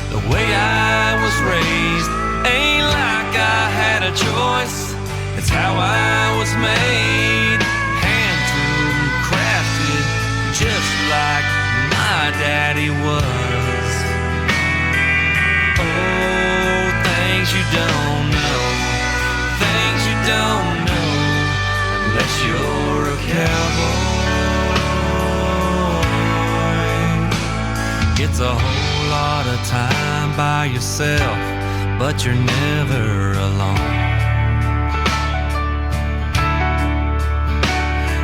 The way I was raised ain't like I had a choice. It's how I was made, hand-tooled and crafted, just like my daddy was. Oh, things you don't know, things you don't know, unless you're a cowboy. It's a whole lot of time by yourself, but you're never alone.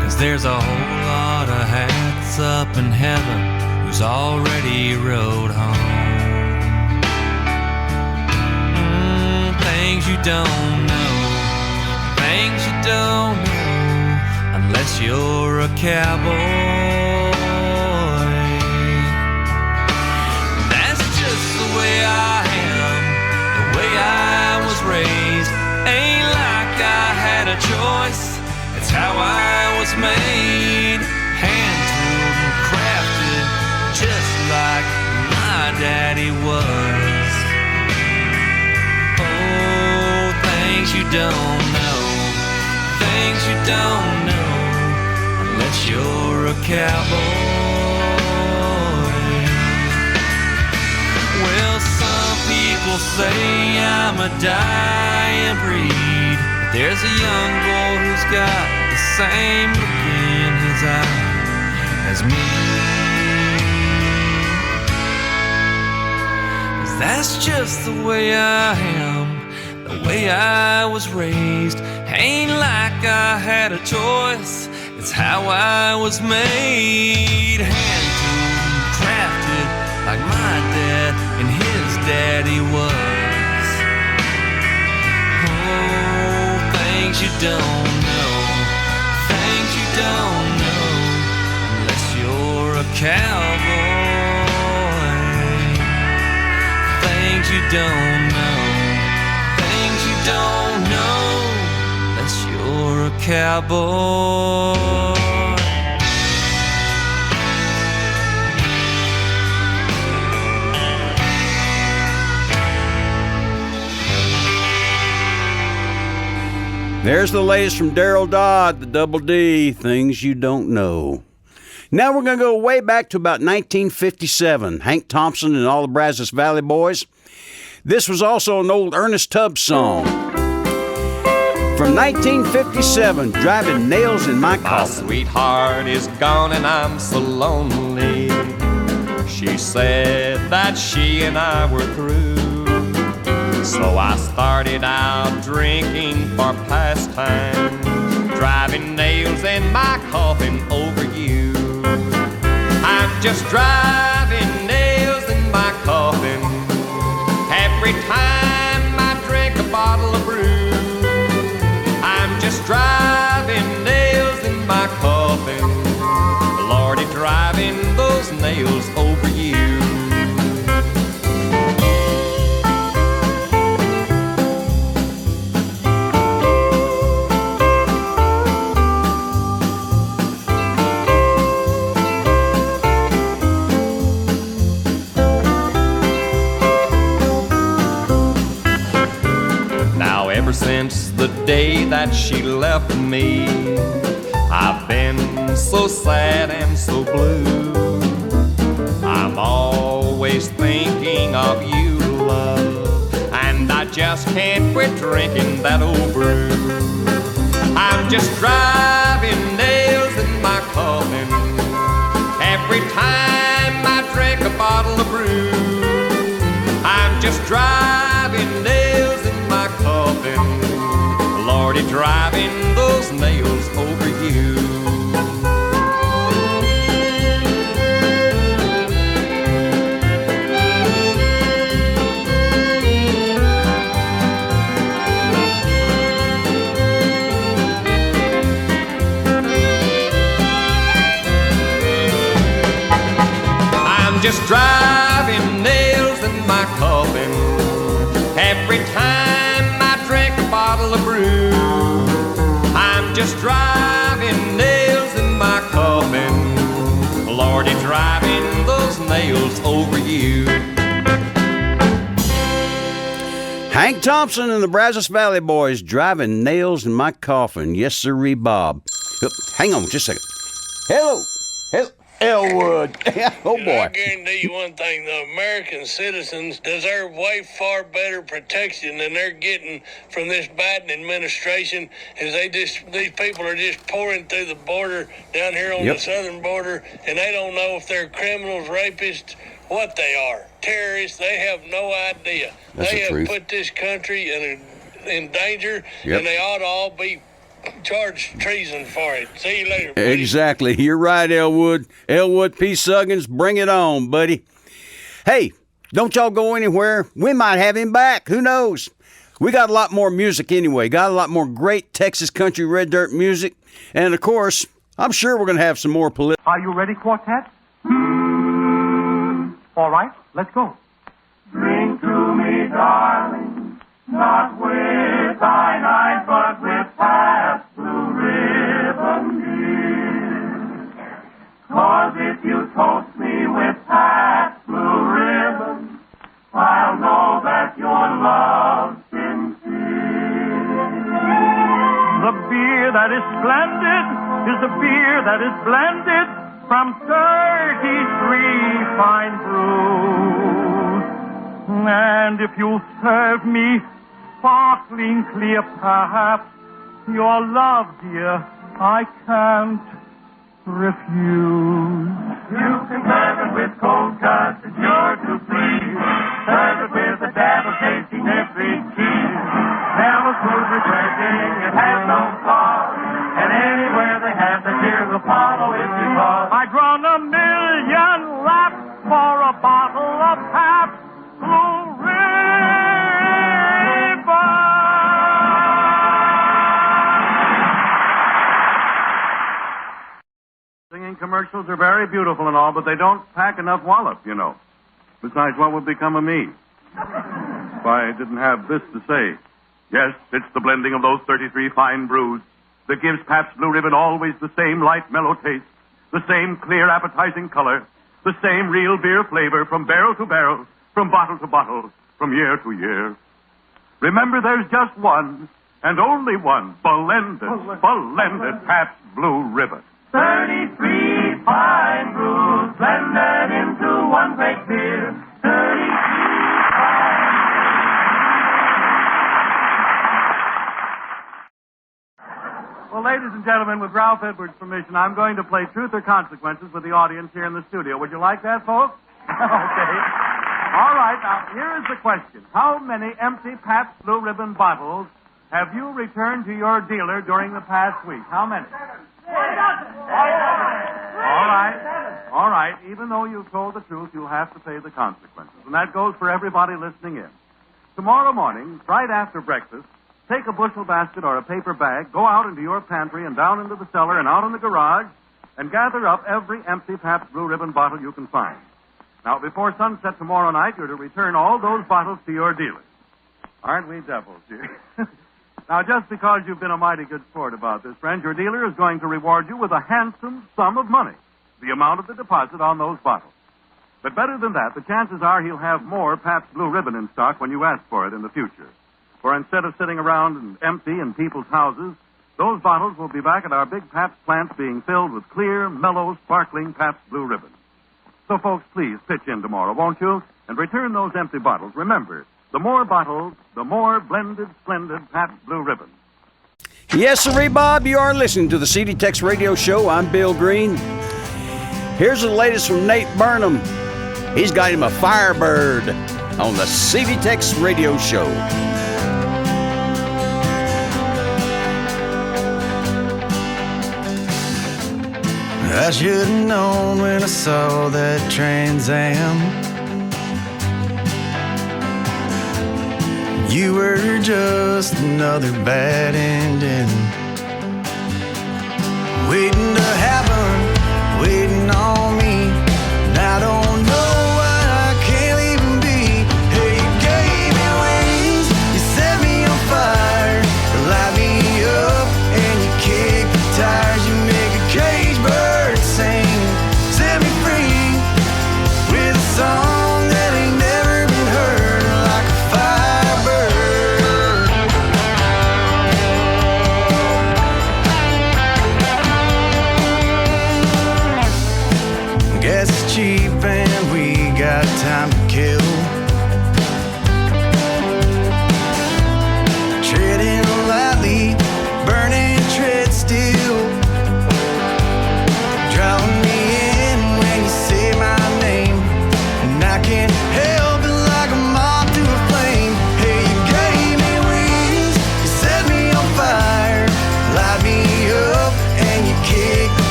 'Cause there's a whole lot of hats up in heaven who's already rode home. Things you don't know, things you don't know, unless you're a cowboy. The way I am, the way I was raised, ain't like I had a choice. It's how I was made, hand-tooled and crafted, just like my daddy was. Oh, things you don't know, things you don't know, cowboy. Well, some people say I'm a dying breed, but there's a young boy who's got the same look in his eye as me. 'Cause that's just the way I am, the way I was raised. Ain't like I had a choice, it's how I was made. Hand-tooled, crafted like my dad and his daddy was. Oh, things you don't know, things you don't know, unless you're a cowboy. Things you don't know, things you don't know, unless you're a cowboy. There's the latest from Daryl Dodd, the Double D, Things You Don't Know. Now we're going to go way back to about 1957. Hank Thompson and all the Brazos Valley Boys. This was also an old Ernest Tubbs song. From 1957, Driving Nails in My Coffin. My sweetheart is gone and I'm so lonely. She said that she and I were through. So I started out drinking for pastime, driving nails in my coffin over you. I'm just driving nails in my coffin every time I drink a bottle of brew. I'm just driving nails in my coffin, Lordy, driving those nails over you. Since the day that she left me, I've been so sad and so blue. I'm always thinking of you, love, and I just can't quit drinking that old brew. I'm just driving nails in my coffin every time I drink a bottle of brew. I'm just driving nails in my coffin, Lordy, driving those nails over you. I'm just driving nails in my coffin every time I drink a bottle of brew. I'm just driving nails in my coffin, Lordy, driving those nails over you. Hank Thompson and the Brazos Valley Boys, Driving Nails in My Coffin. Yes, sirree, Bob. Hang on just a second. Hello. Elwood. Oh, boy. I guarantee you one thing, the American citizens deserve way far better protection than they're getting from this Biden administration, as these people are just pouring through the border down here on the southern border, and they don't know if they're criminals, rapists, what they are. Terrorists, they have no idea. They have put this country in danger, and they ought to all be charged treason for it. See you later, buddy. Exactly. You're right, Elwood. Elwood P. Suggins, bring it on, buddy. Hey, don't y'all go anywhere. We might have him back. Who knows? We got a lot more music anyway. Got a lot more great Texas country red dirt music. And, of course, I'm sure we're going to have some more political. Are you ready, quartet? All right, let's go. Bring to me, darling, not with cyanide, but with past blue ribbon, dear. 'Cause if you toast me with past blue ribbon, I'll know that your love's sincere. The beer that is splendid is the beer that is blended from 33 fine brews. And if you'll serve me sparkling clear, perhaps your love, dear, I can't refuse. You can serve it with cold cuts, it's sure to please. Serve it with a dab of tasty nifty cheese. Never smooth, refreshing, it has no flaws. And anywhere they have the dear will follow it because I'd run a million laps for a bottle of Pabst Blue Ribbon. Singing commercials are very beautiful and all, but they don't pack enough wallop, you know. Besides, what would become of me if I didn't have this to say? Yes, it's the blending of those 33 fine brews that gives Pabst Blue Ribbon always the same light, mellow taste, the same clear, appetizing color, the same real beer flavor from barrel to barrel, from bottle to bottle, from year to year. Remember, there's just one, and only one, blended Pabst Blue Ribbon. 33 fine brews blended into one great beer. 33 Well, ladies and gentlemen, with Ralph Edwards' permission, I'm going to play Truth or Consequences with the audience here in the studio. Would you like that, folks? Okay. All right, now, here's the question. How many empty Pabst Blue Ribbon bottles have you returned to your dealer during the past week? How many? All right. Even though you've told the truth, you'll have to pay the consequences. And that goes for everybody listening in. Tomorrow morning, right after breakfast, take a bushel basket or a paper bag, go out into your pantry and down into the cellar and out in the garage, and gather up every empty Pabst Blue Ribbon bottle you can find. Now, before sunset tomorrow night, you're to return all those bottles to your dealer. Aren't we devils, dear? Now, just because you've been a mighty good sport about this, friend, your dealer is going to reward you with a handsome sum of money, the amount of the deposit on those bottles. But better than that, the chances are he'll have more Pabst Blue Ribbon in stock when you ask for it in the future. For instead of sitting around and empty in people's houses, those bottles will be back at our big Pabst plants being filled with clear, mellow, sparkling Pabst Blue Ribbon. So, folks, please pitch in tomorrow, won't you? And return those empty bottles. Remember, the more bottles, the more blended, splendid Pabst Blue Ribbon. Yes, sirree, Bob, you are listening to the CD Tex Radio Show. I'm Bill Green. Here's the latest from Nate Burnham. He's got him a Firebird on the CD Tex Radio Show. I should have known when I saw that Trans Am. You were just another bad ending, waiting to happen, waiting on me. And I don't know what I can't even be. Hey, you gave me wings, you set me on fire, light me up, and you kick the tires. You make a cage bird sing, set me free with a song that ain't never been heard, like a firebird.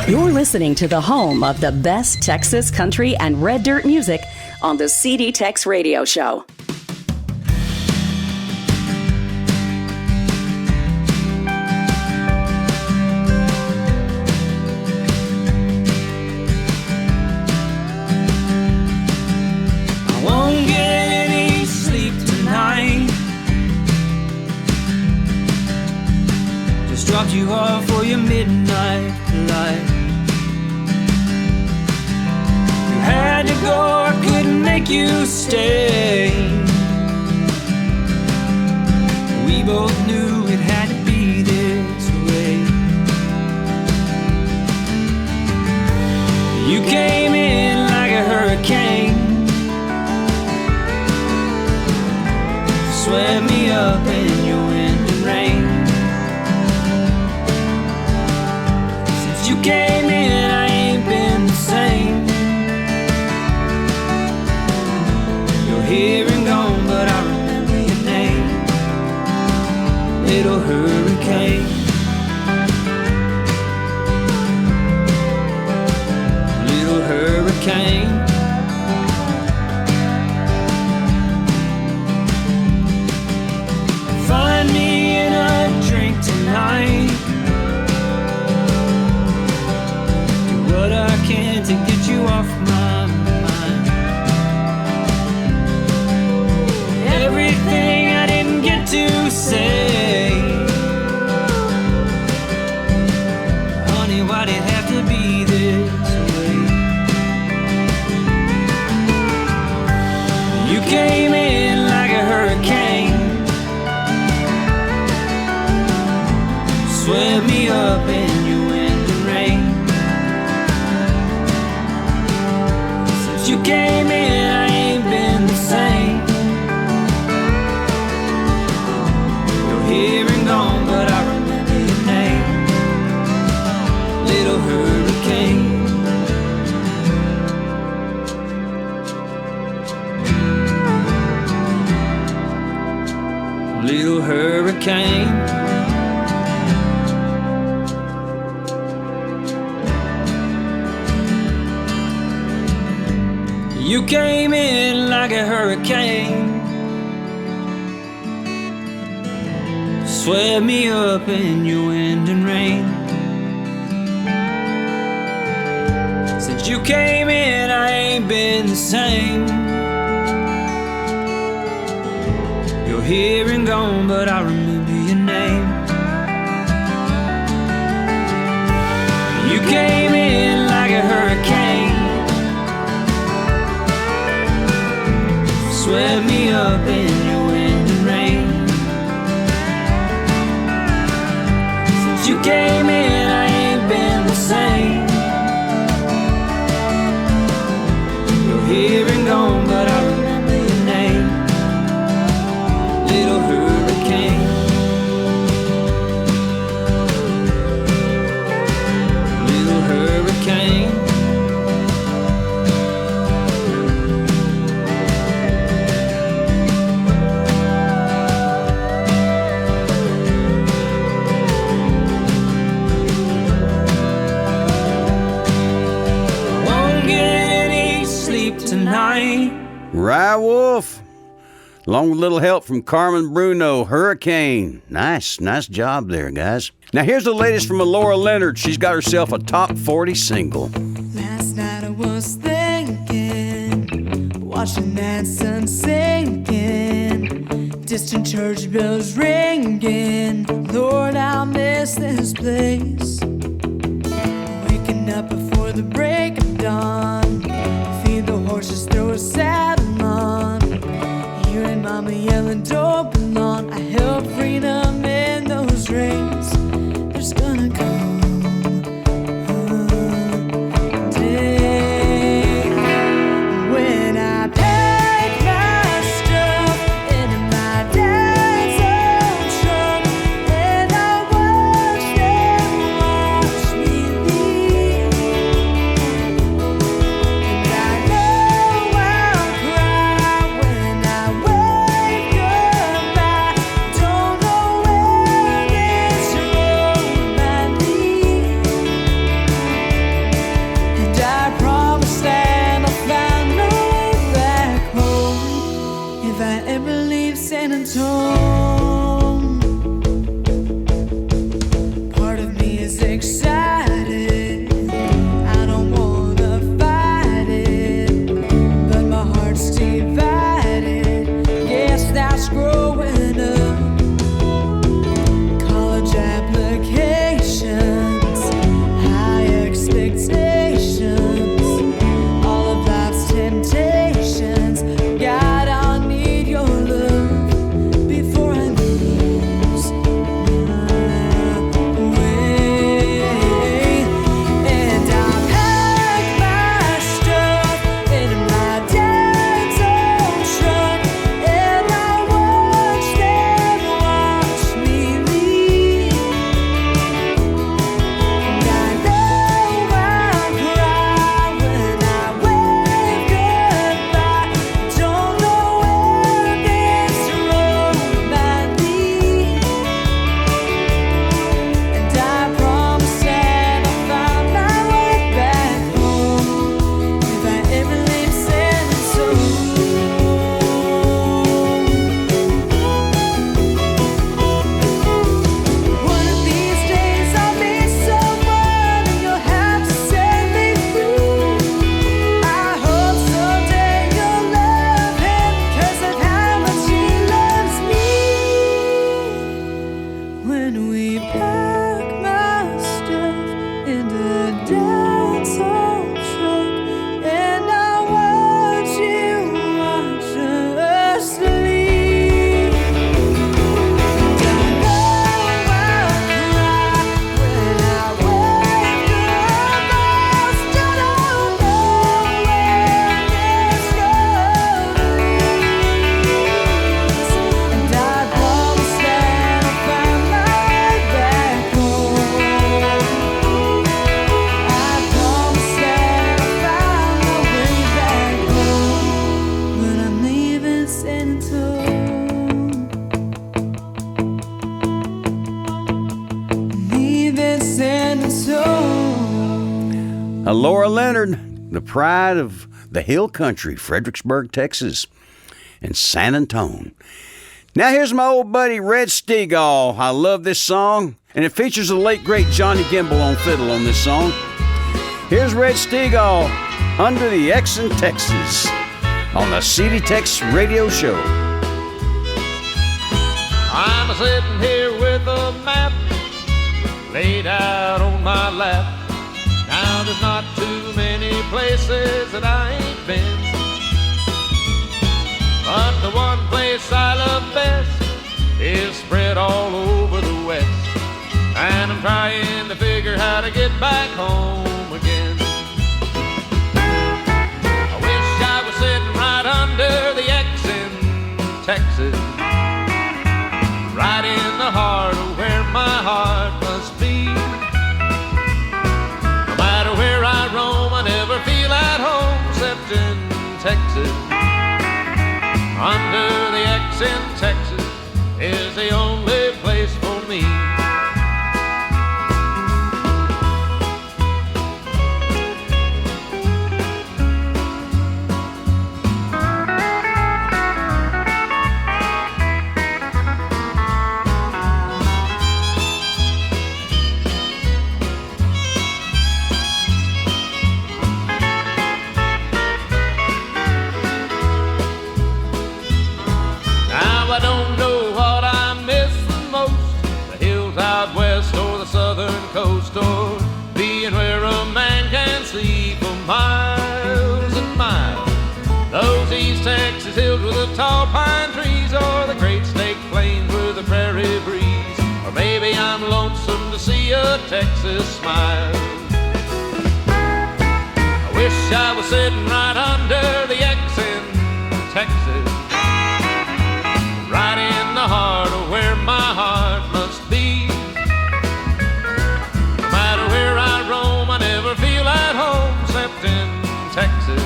You're listening to the home of the best Texas country and red dirt music on the CD Tex Radio Show. I won't get any sleep tonight. Just dropped you off for your midnight light. Had to go, I couldn't make you stay. We both knew it had to be this way. You came in like a hurricane, swept me up in your wind and rain. Since you came in, I ain't been the same. Here and gone, but I remember your name. Little hurricane. Little hurricane. Find me in a drink tonight. Do what I can to get you off my mind. Everything I didn't get to say. Honey, why'd it have to be this way? You came in like a hurricane, swept me up in your wind and rain. Since you came in, I ain't been the same. Here and gone, but I remember your name. Little hurricane. Little hurricane. You came in like a hurricane, swept me up in your wind and rain. Since you came in, I ain't been the same. You're here and gone, but I remember your name. You came in like a hurricane, swept me up in your wind and rain. You came in, I ain't been the same. You're here and gone, but I remember your name. Little hurricane. Little hurricane. Rye Wolf, along with a little help from Carmen Bruno, Hurricane. Nice job there, guys. Now here's the latest from Laura Leonard. She's got herself a top 40 single. Last night I was thinking, watching that sun sinking, distant church bells ringing. Lord, I'll miss this place. Waking up before the break of dawn, feed the horses, throw a saddle on, hearing mama yelling, don't belong. I held freedom in those reins. There's gonna come a day when I pack my stuff into my dad's old truck, and I watch them watch me leave. Laura Leonard, the pride of the hill country, Fredericksburg, Texas, and San Antone. Now here's my old buddy Red Stegall. I love this song, and it features the late great Johnny Gimble on fiddle on this song. Here's Red Stegall, Under the X in Texas, on the CD Tex Radio Show. I'm sitting here with a map laid out on my lap. Now there's not too many places that I ain't been, but the one place I love best is spread all over the West, and I'm trying to figure how to get back home again. I wish I was sitting right under the X in Texas, right in the heart of where my heart must be. No matter where I roam, I never feel at home except in Texas. Under the X in Texas is the only place for me. I don't know what I miss the most, the hills out west or the southern coast, or being where a man can see for miles and miles. Those East Texas hills with the tall pine trees, or the great Snake Plains with the prairie breeze, or maybe I'm lonesome to see a Texas smile. I wish I was sitting right under the X in Texas, right in the heart of where my heart must be. No matter where I roam, I never feel at home except in Texas.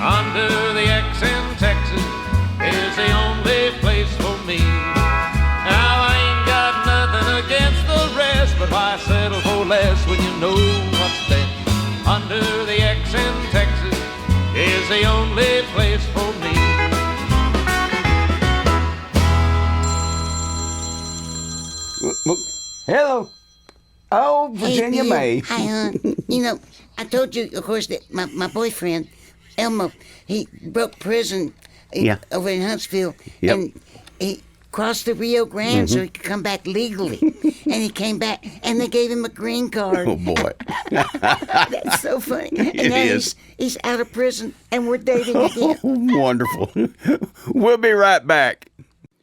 Under the X in Texas is the only place for me. Now I ain't got nothing against the rest, but why settle for less when you know what's best? Under the X in Texas is the only place for me. Hello. Oh, Virginia Bill. May. Hi, hon. You know, I told you, of course, that my boyfriend, Elmo, he broke prison over in Huntsville. Yep. And he crossed the Rio Grande so he could come back legally. And he came back, and they gave him a green card. Oh, boy. That's so funny. And It now is. He's out of prison, and we're dating again. Wonderful. We'll be right back.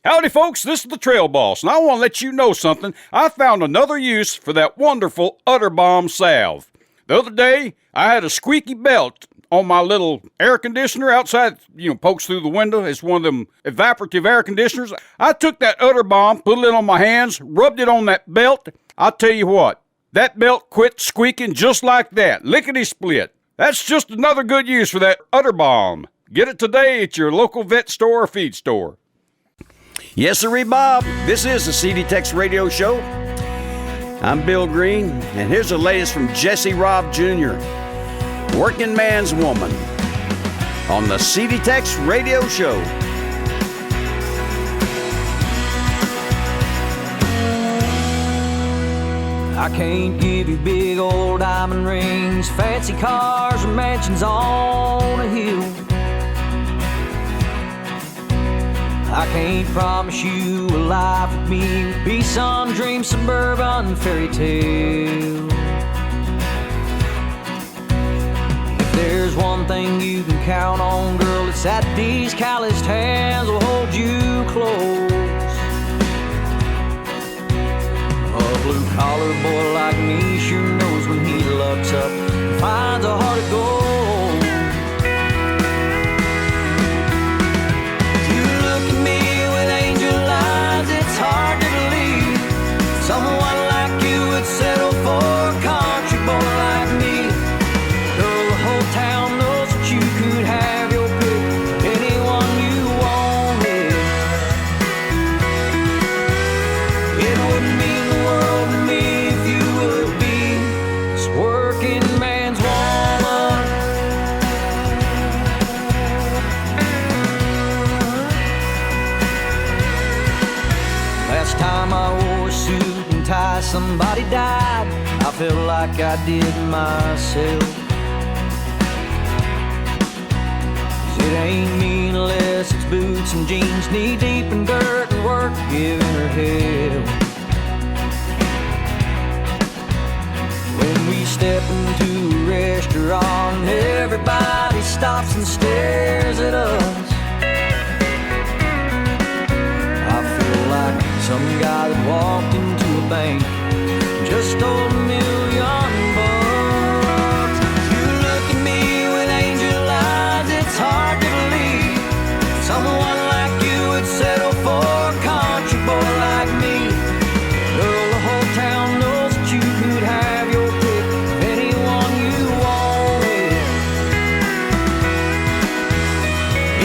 Howdy, folks. This is the Trail Boss, and I want to let you know something. I found another use for that wonderful Utter Bomb salve. The other day, I had a squeaky belt on my little air conditioner outside, pokes through the window. It's one of them evaporative air conditioners. I took that Utter Bomb, put it on my hands, rubbed it on that belt. I'll tell you what, that belt quit squeaking just like that, lickety-split. That's just another good use for that Utter Bomb. Get it today at your local vet store or feed store. Yes, sirree, Bob. This is the CD Tex Radio Show. I'm Bill Green, and here's the latest from Jesse Robb Jr., Working Man's Woman, on the CD Tex Radio Show. I can't give you big old diamond rings, fancy cars, or mansions on a hill. I can't promise you a life with me would be some dream suburban fairy tale. If there's one thing you can count on, girl, it's that these calloused hands will hold you close. A blue-collar boy like me sure knows when he looks up and finds a heart of gold. You look at me with angel eyes, it's hard to believe someone like you would settle for a country boy like me. Though the whole town knows that you could have your pick, anyone you wanted. It wouldn't mean the world to me if you would be just working why somebody died, I feel like I did myself. It ain't mean unless it's boots and jeans, knee deep in dirt and work giving her hell. When we step into a restaurant, everybody stops and stares at us. I feel like some guy that walked into a bank and just stole $1 million bucks. You look at me with angel eyes, it's hard to believe someone like you would settle for a country boy like me. Girl, the whole town knows that you could have your pick of anyone you wanted.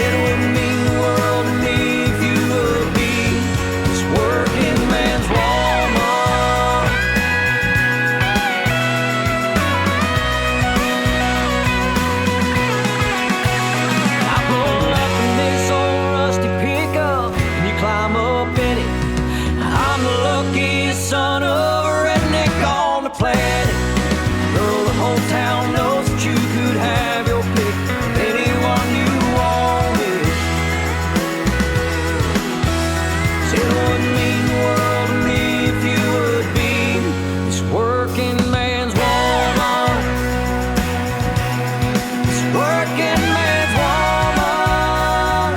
It would mean the world to me if you would be this working man's woman. I pull up in this old rusty pickup and you climb up in it. I'm the luckiest son of a redneck on the planet. Girl, the whole town knows that you could have your pick of anyone you wanted. It wouldn't mean the world to me if you would be this working man's woman. This working man's woman.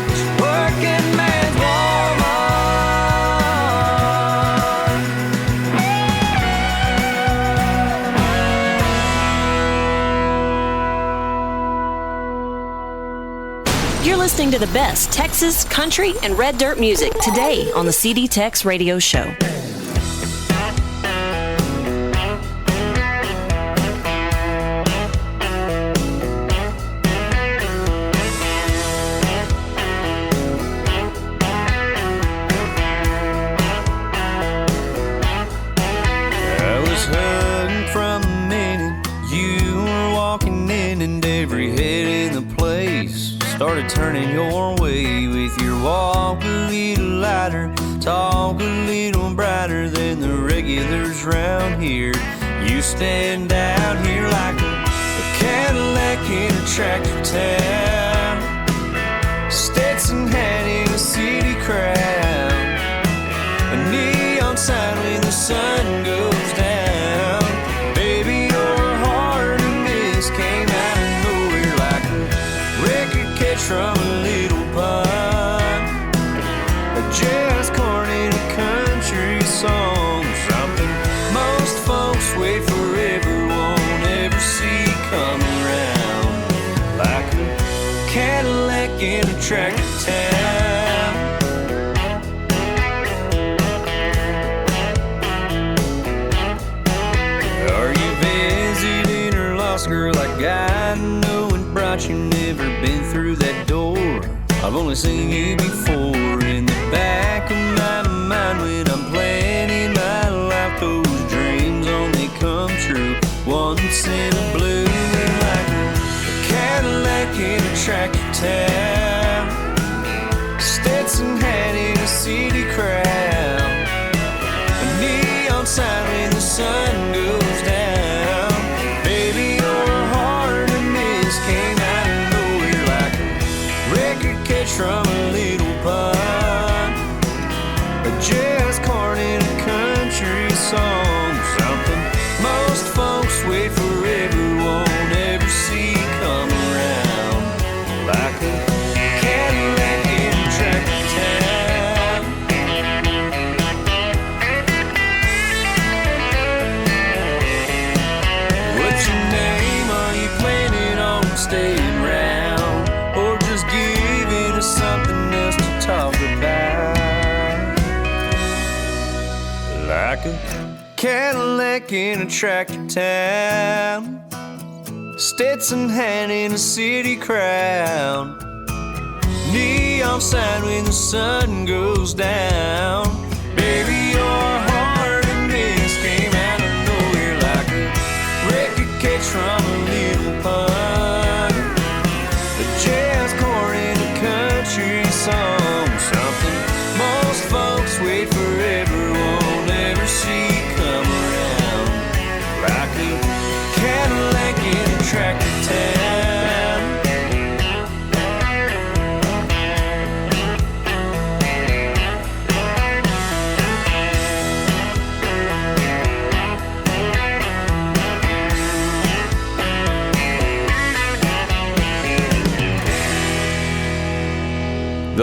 This working man's woman. You're listening to the best Texas, country, and red dirt music today on the CD Tex Radio Show. I was hurting from the minute you were walking in, and every head in the place started turning your way. With your walk a little lighter, talk a little brighter than the regulars round here. You stand out here like a Cadillac in a tractor town, Stetson hat in a city crowd, a neon sign when the sun goes down. Baby, your heart and this came out of nowhere like a record catch from a little pond, a jazz corn in a country song, something most folks wait forever, won't ever see come around, like a Cadillac in a tractor town. Are you visiting or lost, girl? I got to know and brought you, never been through that door. I've only seen you before in the back of my mind when I'm planning my life. Those dreams only come true once in a blue, like a Cadillac in a tractor town, Stetson hat in a city crowd, a neon sign when the sun goes down. Baby, your heart and this came out of nowhere like a record catch from a little pond, a jazz corn in a country song, something most folks wait forever, won't ever see come around, like a Cadillac in a tractor town. What's your name? Are you planning on staying around, or just giving us something else to talk about? Like a Cadillac in a tractor town, Stetson hat in a city crowd, neon sign when the sun goes down. Baby, your heart and this came out of nowhere like a record catch from a little pond, a jazz corn in a country song, something most folks wait forever, won't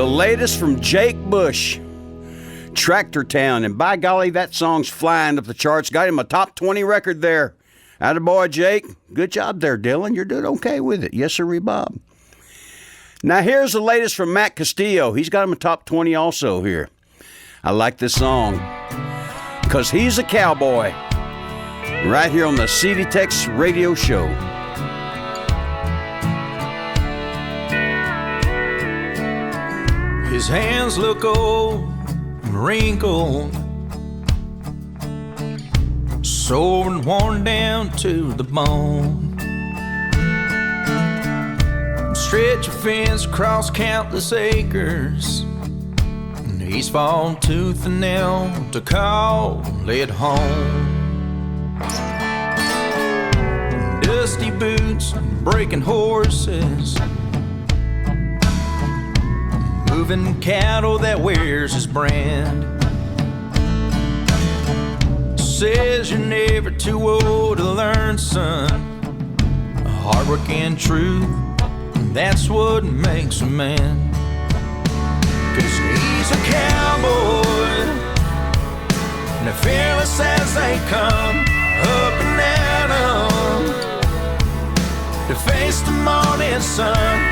The latest from Jake Bush, Tractor Town. And by golly, that song's flying up the charts. Got him a top 20 record there. Attaboy, Jake. Good job there, Dylan. You're doing okay with it. Yes, sir, Bob. Now, here's the latest from Matt Castillo. He's got him a top 20 also here. I like this song because he's a cowboy. Right here on the CD Tex Radio Show. His hands look old and wrinkled, sore and worn down to the bone. Stretch a fence across countless acres, and he's fought tooth and nail to call it home. Dusty boots, breaking horses, moving cattle that wears his brand. Says you're never too old to learn, son. Hard work and truth, that's what makes a man. 'Cause he's a cowboy, and as fearless as they come, up and at 'em, to face the morning sun.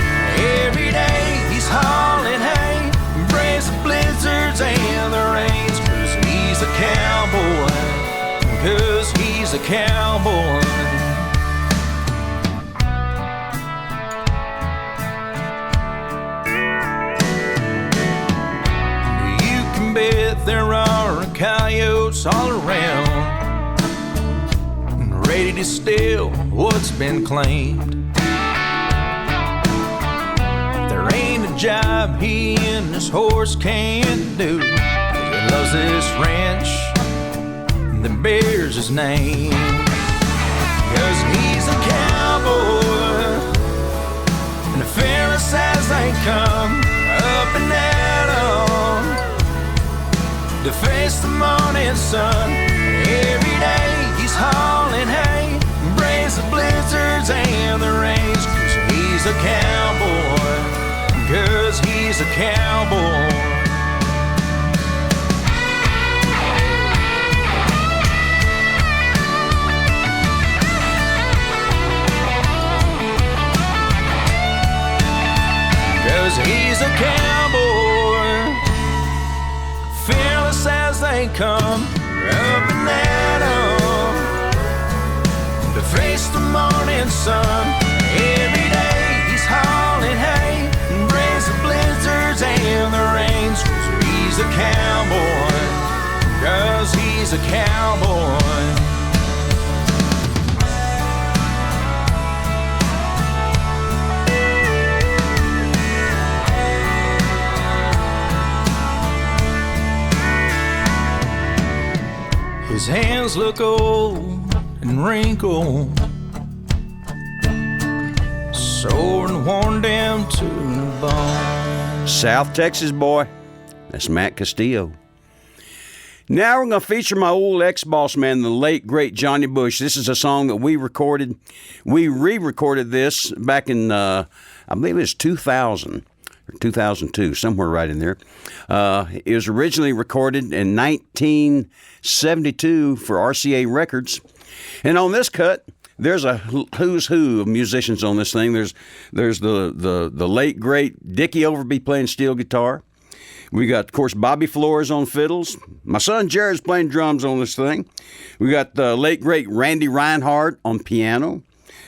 Every day he's hauling hay, embrace the blizzards and the rains. 'Cause he's a cowboy, 'cause he's a cowboy. You can bet there are coyotes all around, ready to steal what's been claimed. There ain't a job he and his horse can't do. He loves this ranch that bears his name. 'Cause he's a cowboy, and as fearless as they come, up and at 'em, to face the morning sun. Every day he's hauling hay, embrace the blizzards and the rains. 'Cause he's a cowboy, 'cause he's a cowboy. He's a cowboy, fearless as they come, up and at 'em, to face the morning sun. Every day he's hauling hay, embrace the blizzards and the rains. 'Cause he's a cowboy, 'cause he's a cowboy. His hands look old and wrinkled, sore and worn down to the bone. South Texas boy. That's Matt Castillo. Now we're going to feature my old ex-boss man, the late, great Johnny Bush. This is a song that we recorded. We re-recorded this back in, I believe it was 2000. 2002, somewhere right in there. It was originally recorded in 1972 for RCA Records. And on this cut, there's a who's who of musicians on this thing. There's the late, great Dickie Overby playing steel guitar. We got, of course, Bobby Flores on fiddles. My son Jared's playing drums on this thing. We got the late, great Randy Reinhardt on piano.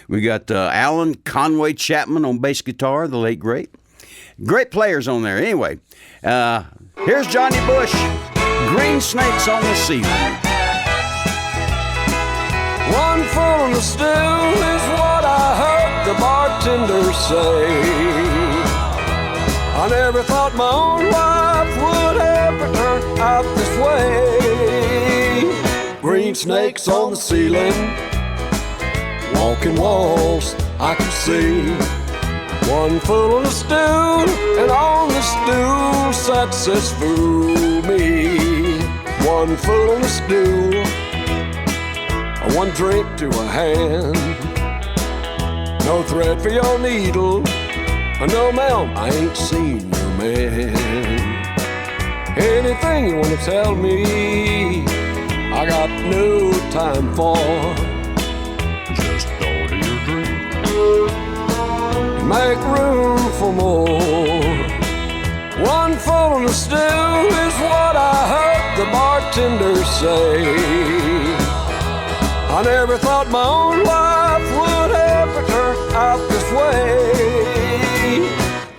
We got Alan Conway Chapman on bass guitar, the late, great. Great players on there. Anyway, here's Johnny Bush, Green Snakes on the Ceiling. One full in the stew is what I heard the bartender say. I never thought my own life would ever turn out this way. Green snakes on the ceiling, walking walls I can see. One full of stew, and on the stool sat says fool me. One full of stew, one drink to a hand. No thread for your needle, no ma'am, I ain't seen your man. Anything you want to tell me, I got no time for. Just order your drink, make room for more. One foot on the stool is what I heard the bartender say. I never thought my own life would ever turn out this way.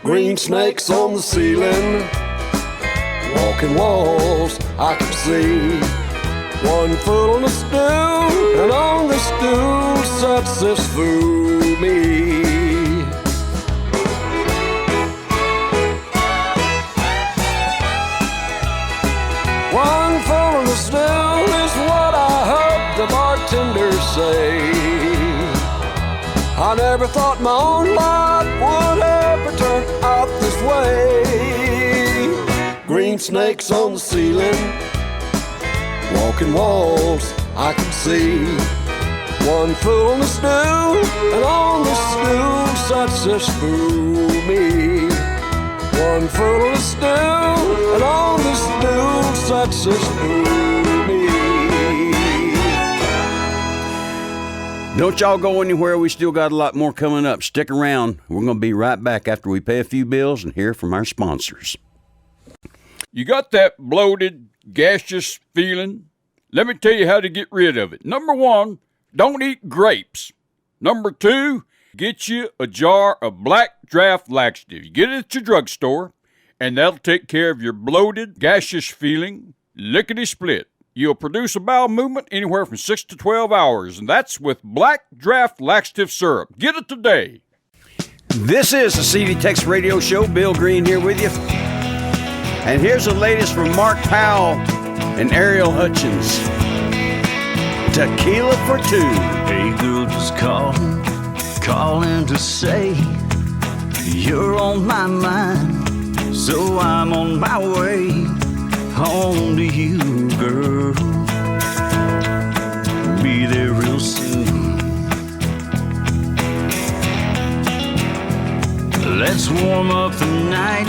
Green snakes on the ceiling, walking walls I can see. One foot on the stool, and on the stool sits this fool me. One foot on the stool is what I heard the bartender say. I never thought my own life would ever turn out this way. Green snakes on the ceiling, walking walls I can see. One foot on the stool, and on the stool sits this fool me. One foot on the stool, and on the stool sits this fool me. Don't y'all go anywhere. We still got a lot more coming up. Stick around. We're going to be right back after we pay a few bills and hear from our sponsors. You got that bloated, gaseous feeling? Let me tell you how to get rid of it. Number 1, don't eat grapes. Number 2, get you a jar of Black Draft laxative. You get it at your drugstore, and that'll take care of your bloated, gaseous feeling, lickety-split. You'll produce a bowel movement anywhere from 6 to 12 hours, and that's with Black Draft laxative syrup. Get it today. This is the CD Tex Radio Show. Bill Green here with you. And here's the latest from Mark Powell and Ariel Hutchins. Tequila for Two. Hey girl, just calling to say you're on my mind, so I'm on my way home to you, girl. Be there real soon. Let's warm up the night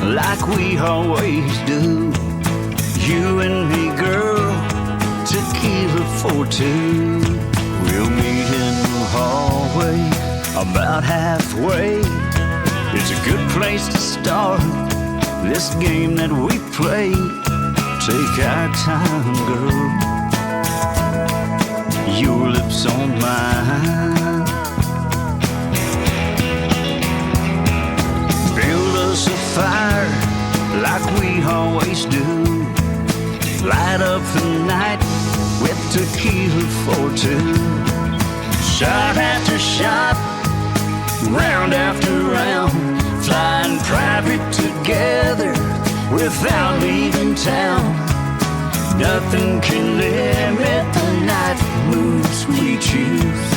like we always do. You and me, girl, tequila for two. We'll meet in the hallway about halfway. It's a good place to start this game that we play. Take our time, girl. Your lips on mine. Build us a fire like we always do. Light up the night with tequila for two. Shot after shot, round after round, flying private together without leaving town. Nothing can limit the night moves we choose.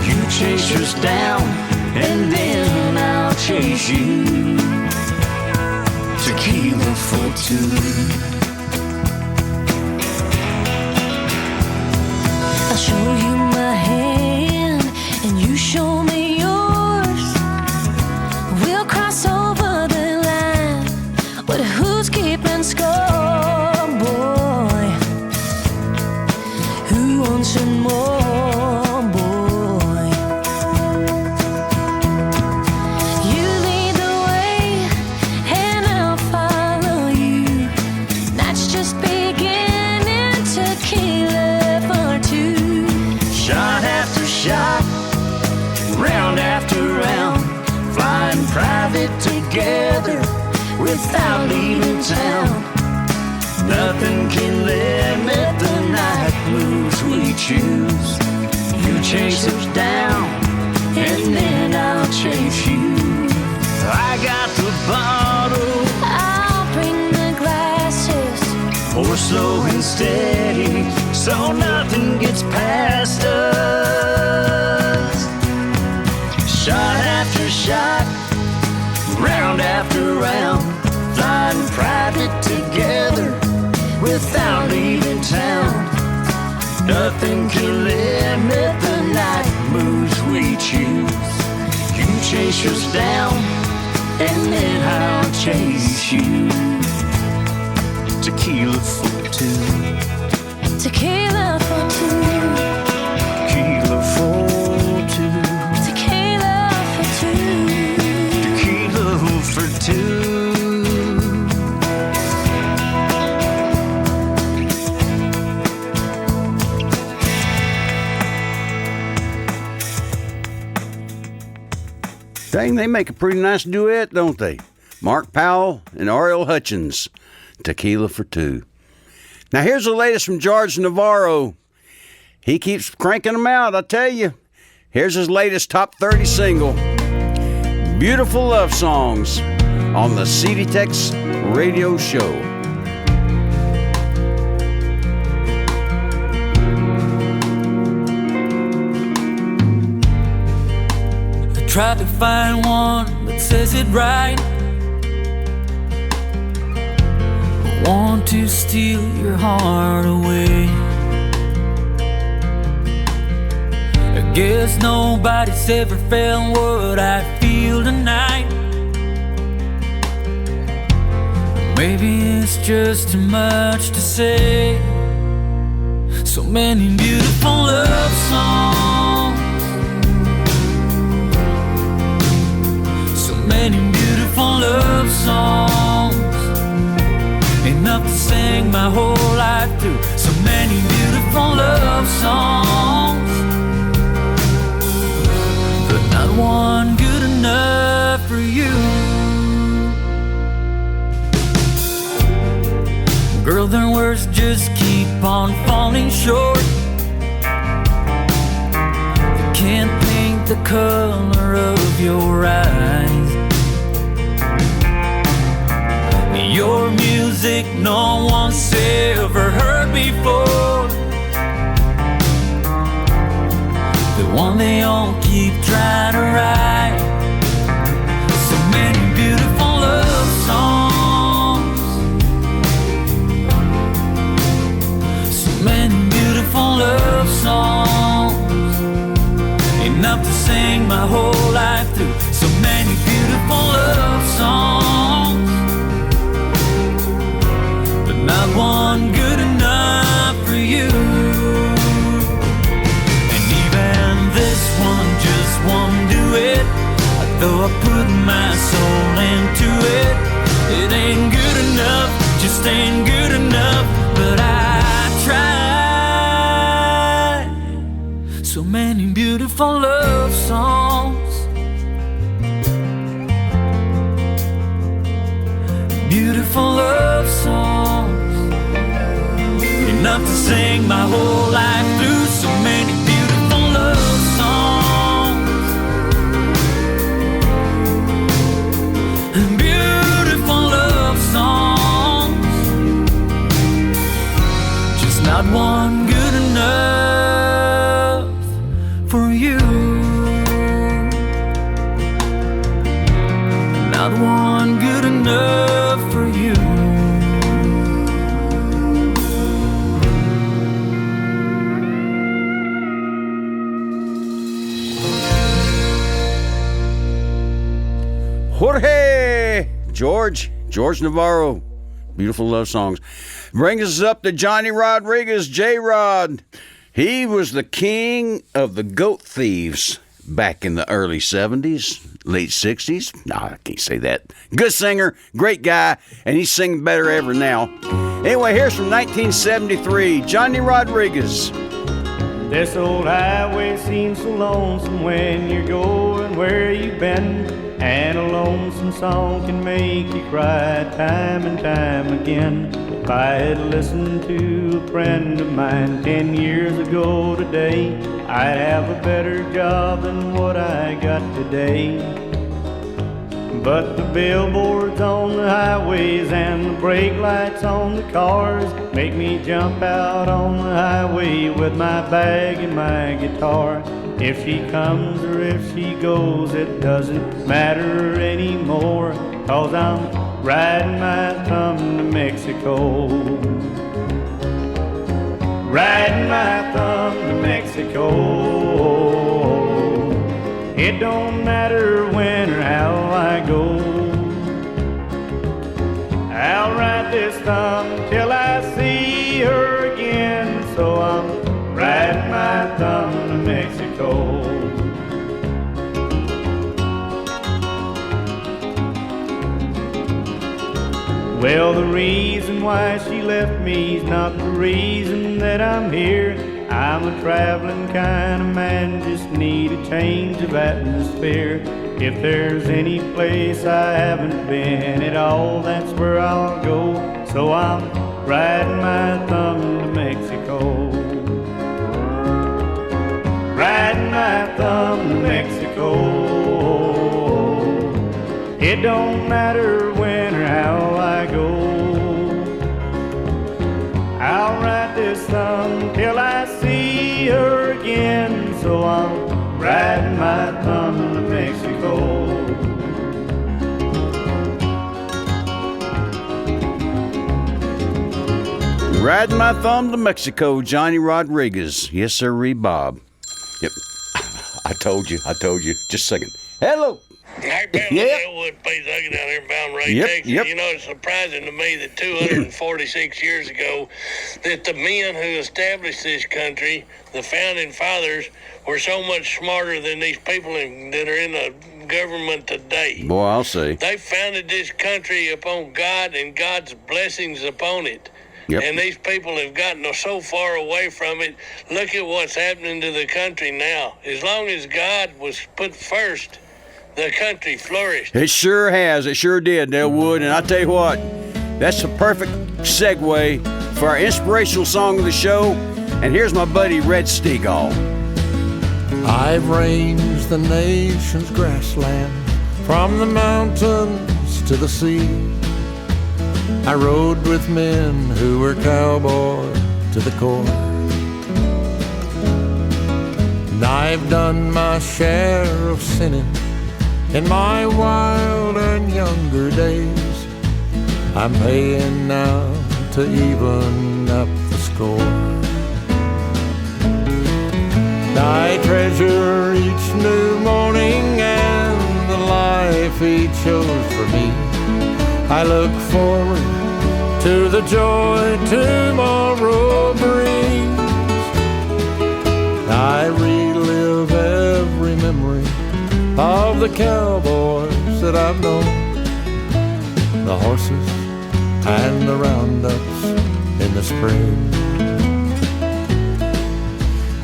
You chase us down, and then I'll chase you. Tequila for two. I'll show you my hand, and you show me yours. We'll cross over the line, but who's keeping score, boy? Who wants it more, boy? You lead the way, and I'll follow you. That's just beginning. Tequila for two. Shot after shot, round after round, flying private together without leaving town. Nothing can limit the night moves we choose. You chase us down, and then I'll chase you. I got the bottle, I'll bring the glasses. pour slow and steady, so nothing gets past us. Shot after shot, round after round, flying private together without leaving town. Nothing can limit the night moves we choose. You chase us down, and then I'll chase you. Tequila for two. Tequila for two. Tequila for two. Tequila for two. Tequila for two. Dang, they make a pretty nice duet, don't they? Mark Powell and Ariel Hutchins, Tequila for Two. Now here's the latest from George Navarro. He keeps cranking them out, I tell you. Here's his latest top 30 single, Beautiful Love Songs, on the CD Tex Radio Show. Tried to find one that says it right. I want to steal your heart away. I guess nobody's ever felt what I feel tonight. Maybe it's just too much to say. So many beautiful love songs, many beautiful love songs, enough to sing my whole life through. So many beautiful love songs, but not one good enough for you. Girl, their words just keep on falling short. They can't paint the color of your eyes. Your music no one's ever heard before, the one they all keep trying to write. So many beautiful love songs, so many beautiful love songs, enough to sing my whole life through. So many beautiful love songs, not one good enough for you. And even this one just won't do it. Though I put my soul into it, it ain't good enough, just ain't good enough. But I tried. So many beautiful love songs, beautiful love songs, enough to sing my whole life through. So many beautiful love songs, beautiful love songs, just not one good enough for you. Not one good enough for you. Jorge! George Navarro. Beautiful love songs. Brings us up to Johnny Rodriguez, J-Rod. He was the king of the goat thieves back in the early 70s, late 60s. No, I can't say that. Good singer, great guy, and he's singing better ever now. Anyway, here's from 1973, Johnny Rodriguez. This old highway seems so lonesome when you're going where you've been, and a lonesome song can make you cry time and time again. If I had listened to a friend of mine 10 years ago today, I'd have a better job than what I got today. But the billboards on the highways and the brake lights on the cars make me jump out on the highway with my bag and my guitar. If she comes or if she goes, it doesn't matter anymore, 'cause I'm riding my thumb to Mexico. Riding my thumb to Mexico. It don't matter when or how I go. Well, the reason why she left me's not the reason that I'm here. I'm a traveling kind of man, just need a change of atmosphere. If there's any place I haven't been at all, that's where I'll go. So I'm riding my thumb to Mexico. Riding my thumb to Mexico. It don't matter when or how I go. I'll ride this thumb till I see her again. So I'm riding my thumb to Mexico. Riding my thumb to Mexico, Johnny Rodriguez. Yes, sir, Bob. Yep. I told you. Just a second. Hello. Hey, Bill, Elwood, please, I get down here in Bound Ray, Texas. You know, it's surprising to me that 246 years ago, that the men who established this country, the founding fathers, were so much smarter than these people that are in the government today. Boy, I'll say. They founded this country upon God and God's blessings upon it. Yep. And these people have gotten so far away from it. Look at what's happening to the country now. As long as God was put first, the country flourished. It sure has. It sure did, Elwood. And I tell you what, that's the perfect segue for our inspirational song of the show. And here's my buddy Red Stegall. I've ranged the nation's grassland, from the mountains to the sea. I rode with men who were cowboys to the core. And I've done my share of sinning in my wild and younger days. I'm paying now to even up the score. I treasure each new morning and the life He chose for me. I look forward to the joy tomorrow brings. I relive every memory of the cowboys that I've known, the horses and the roundups in the spring.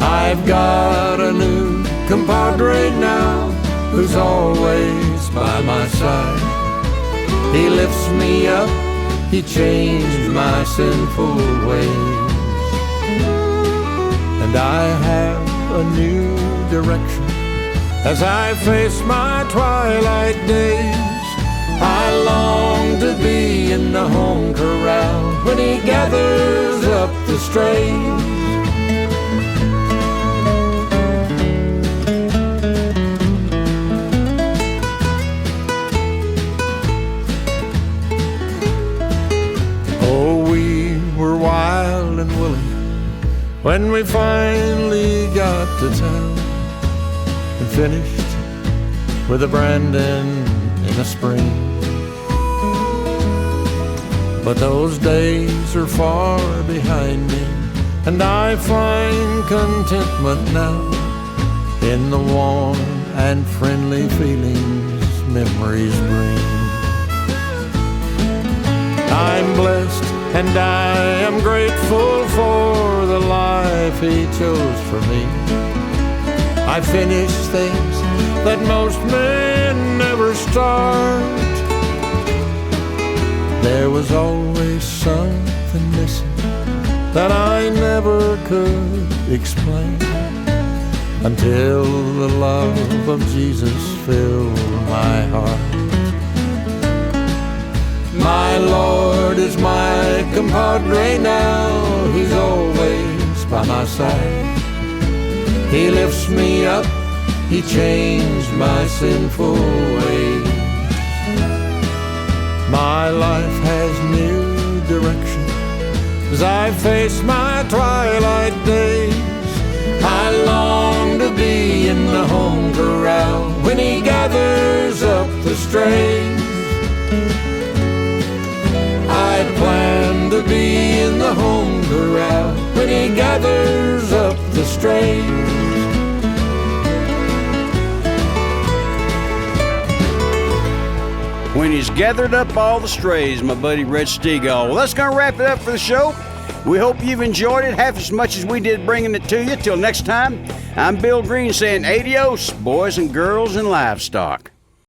I've got a new compadre now who's always by my side. He lifts me up, He changed my sinful ways. And I have a new direction as I face my twilight days. I long to be in the home corral when He gathers up the strays. Wild and willing when we finally got to town and finished with a Brandon in the spring. But those days are far behind me, and I find contentment now in the warm and friendly feelings memories bring. I'm blessed and I am grateful for the life He chose for me. I finished things that most men never start. There was always something missing that I never could explain, until the love of Jesus filled my heart. My Lord is my compadre now, He's always by my side. He lifts me up, He changed my sinful ways. My life has new direction as I face my twilight days. I long to be in the home corral when He gathers up the strays. I plan to be in the home corral when He gathers up the strays. when he's gathered up all the strays, my buddy Red Stegall. Well, that's going to wrap it up for the show. We hope you've enjoyed it half as much as we did bringing it to you. Till next time, I'm Bill Green saying adios, boys and girls and livestock.